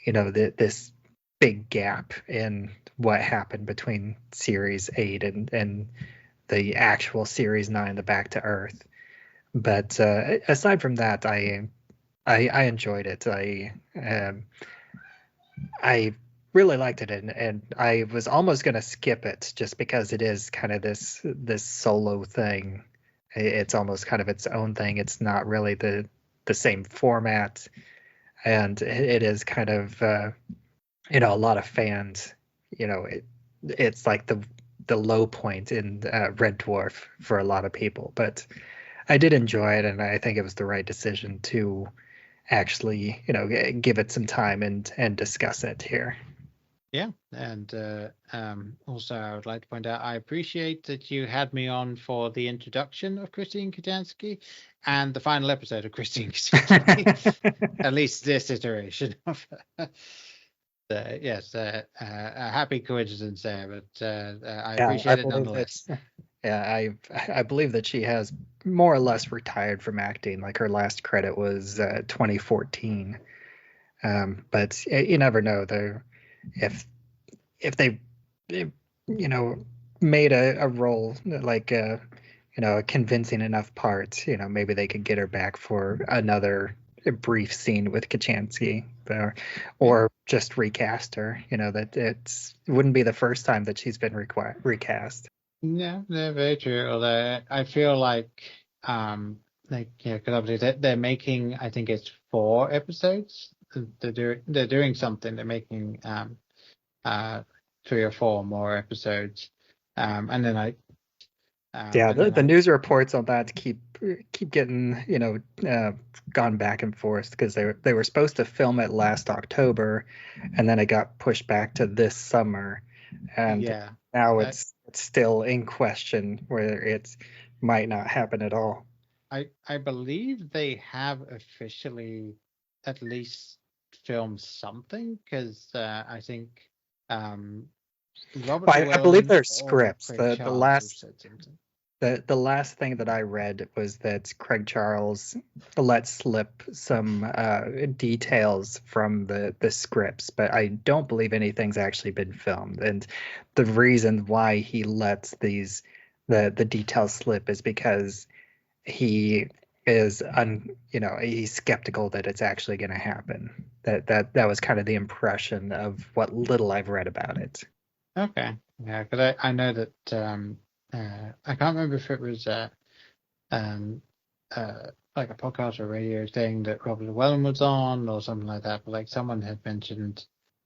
this big gap in what happened between Series 8 and the actual Series 9, the Back to Earth. But aside from that, I enjoyed it. I really liked it, and I was almost going to skip it just because it is kind of this solo thing. It's almost kind of its own thing. It's not really the same format, and it is kind of a lot of fans. It's like the low point in Red Dwarf for a lot of people. But I did enjoy it, and I think it was the right decision to actually give it some time and discuss it here. Yeah, and also I would like to point out I appreciate that you had me on for the introduction of Christine Katansky and the final episode of Christine Katansky, at least this iteration of yes, a happy coincidence there, but I appreciate it nonetheless. I believe that she has more or less retired from acting. Like her last credit was 2014, but you never know. If they made a role like a convincing enough part, maybe they could get her back for another brief scene with Kachansky, or just recast her. That it wouldn't be the first time that she's been recast. Yeah, very true. Although I feel like because obviously they're making, I think it's 4 episodes. They're doing something. They're making 3 or 4 more episodes, and then the news reports on that keep getting gone back and forth, because they were supposed to film it last October, and then it got pushed back to this summer, and now it's still in question whether it might not happen at all. I believe they have officially at least filmed something, because I think Robert I believe there's scripts. The last thing that I read was that Craig Charles let slip some details from the scripts, but I don't believe anything's actually been filmed. And the reason why he lets the details slip is because he is he's skeptical that it's actually going to happen. That was kind of the impression of what little I've read about it. Okay, yeah, because I know that I can't remember if it was like a podcast or radio thing that Robert Llewellyn was on or something like that, but like someone had mentioned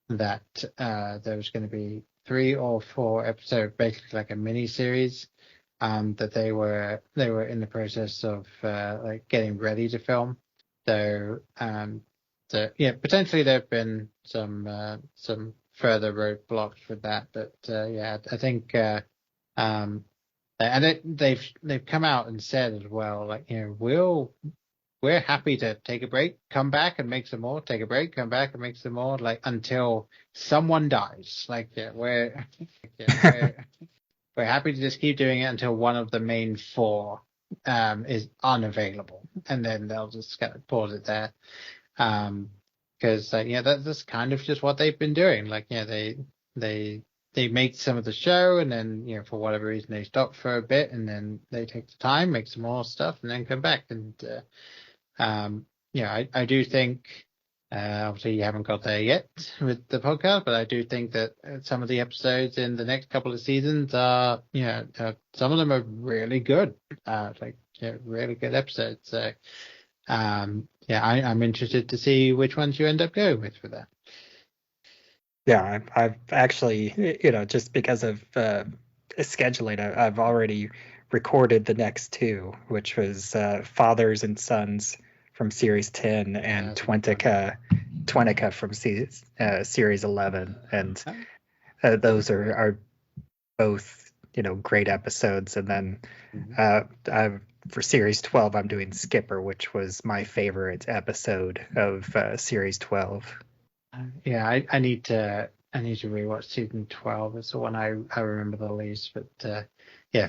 that there was going to be 3 or 4 episodes, basically like a mini series, that they were in the process of like getting ready to film. So potentially there've been some further roadblocks with that, but I think and they've come out and said as well, like we'll we're happy to take a break, come back and make some more, take a break, come back and make some more, like until someone dies. Like, yeah, we're happy to just keep doing it until one of the main four is unavailable, and then they'll just kind of pause it there. Because that's kind of just what they've been doing. Like, they make some of the show, and then for whatever reason they stop for a bit, and then they take the time, make some more stuff, and then come back. And I do think, obviously you haven't got there yet with the podcast, but I do think that some of the episodes in the next couple of seasons are, some of them are really good, really good episodes. So, I'm interested to see which ones you end up going with for that. Yeah, I've actually, just because of scheduling, I've already recorded the next two, which was Fathers and Sons from Series 10 and Twentica from Series 11. And those are both, great episodes. And then for Series 12, I'm doing Skipper, which was my favorite episode of Series 12. I need to rewatch season 12. It's the one I remember the least. But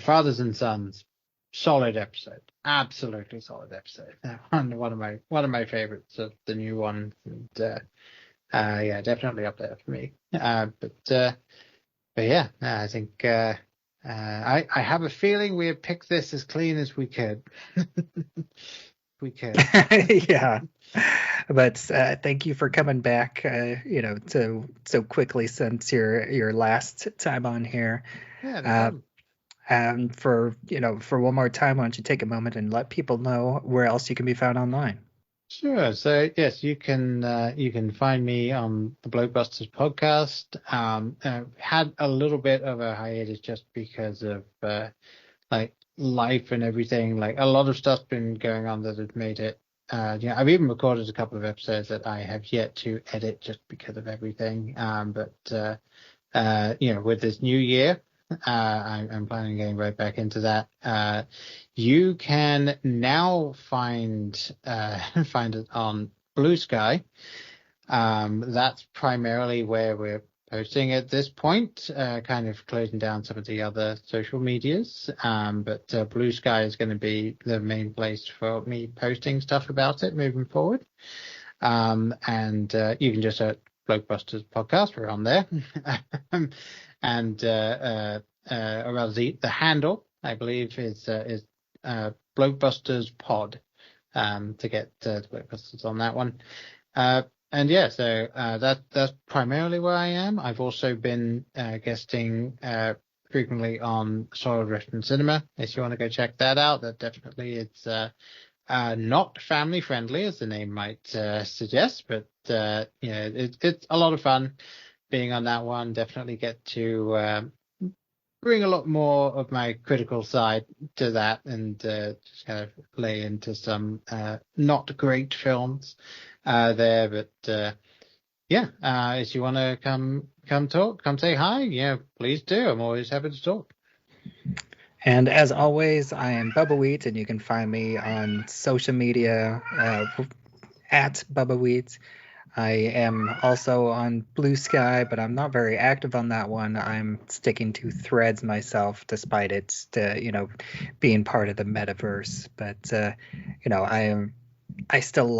Fathers and Sons, solid episode, absolutely solid episode. One of my favorites of the new one. And, definitely up there for me. I think I have a feeling we have picked this as clean as we could. We could. Yeah. But thank you for coming back, so quickly since your last time on here. Yeah, no problem. And for one more time, why don't you take a moment and let people know where else you can be found online? Sure. So yes, you can find me on the Blockbusters podcast. Had a little bit of a hiatus just because of life and everything. Like a lot of stuff's been going on that has made it. I've even recorded a couple of episodes that I have yet to edit just because of everything. With this new year, I'm planning on getting right back into that. You can now find it on Blue Sky. That's primarily where we're posting at this point, kind of closing down some of the other social medias. But Blue Sky is going to be the main place for me posting stuff about it moving forward. And you can just search Blockbusters podcast. We're on there. And or rather the handle, I believe, is Blockbusters Pod, to get the Blockbusters on that one. So that's primarily where I am. I've also been guesting frequently on Solid Western Cinema. If you want to go check that out, that definitely it's not family friendly, as the name might suggest, but it's a lot of fun being on that one. Definitely get to bring a lot more of my critical side to that, and just kind of lay into some not great films there. But if you want to come talk, come say hi, please do. I'm always happy to talk. And as always, I am Bubbawheat, and you can find me on social media at Bubbawheat. I am also on Blue Sky, but I'm not very active on that one. I'm sticking to Threads myself, despite it, being part of the metaverse. But I still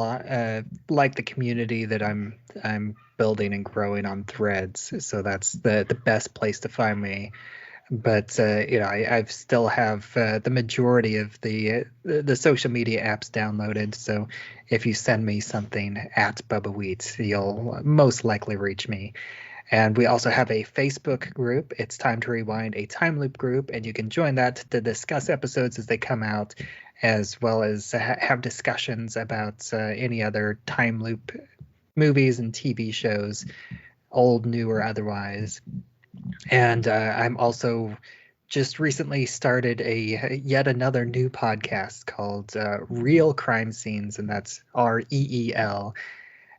like the community that I'm building and growing on Threads. So that's the best place to find me. But I still have the majority of the social media apps downloaded. So if you send me something at Bubbawheat, you'll most likely reach me. And we also have a Facebook group. It's Time to Rewind, a time loop group, and you can join that to discuss episodes as they come out, as well as have discussions about any other time loop movies and TV shows, old, new, or otherwise. And I'm also just recently started yet another new podcast called Real Crime Scenes, and that's REEL.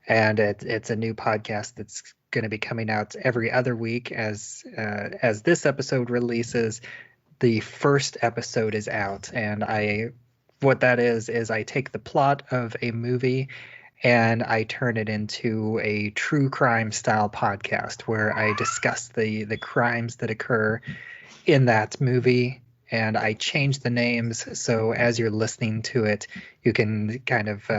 And it's a new podcast that's going to be coming out every other week. As this episode releases, the first episode is out, and I what that is I take the plot of a movie and I turn it into a true crime style podcast where I discuss the crimes that occur in that movie, and I change the names so as you're listening to it, you can kind of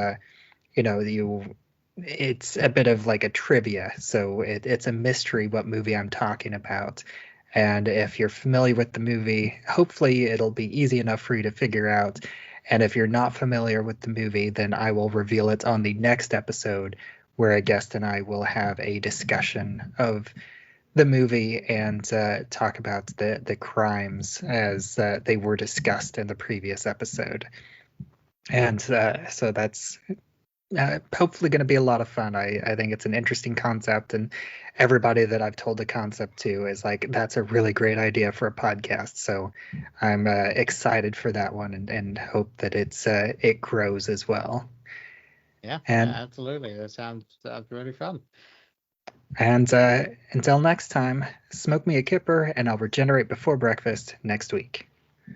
it's a bit of like a trivia, so it's a mystery what movie I'm talking about. And if you're familiar with the movie, hopefully it'll be easy enough for you to figure out. And if you're not familiar with the movie, then I will reveal it on the next episode, where a guest and I will have a discussion of the movie and talk about the crimes as they were discussed in the previous episode. And so that's hopefully going to be a lot of fun. I think it's an interesting concept, and everybody that I've told the concept to is like, that's a really great idea for a podcast. So I'm excited for that one, and hope that it grows as well. Yeah, And absolutely. That sounds really fun. And until next time, smoke me a kipper and I'll regenerate before breakfast next week.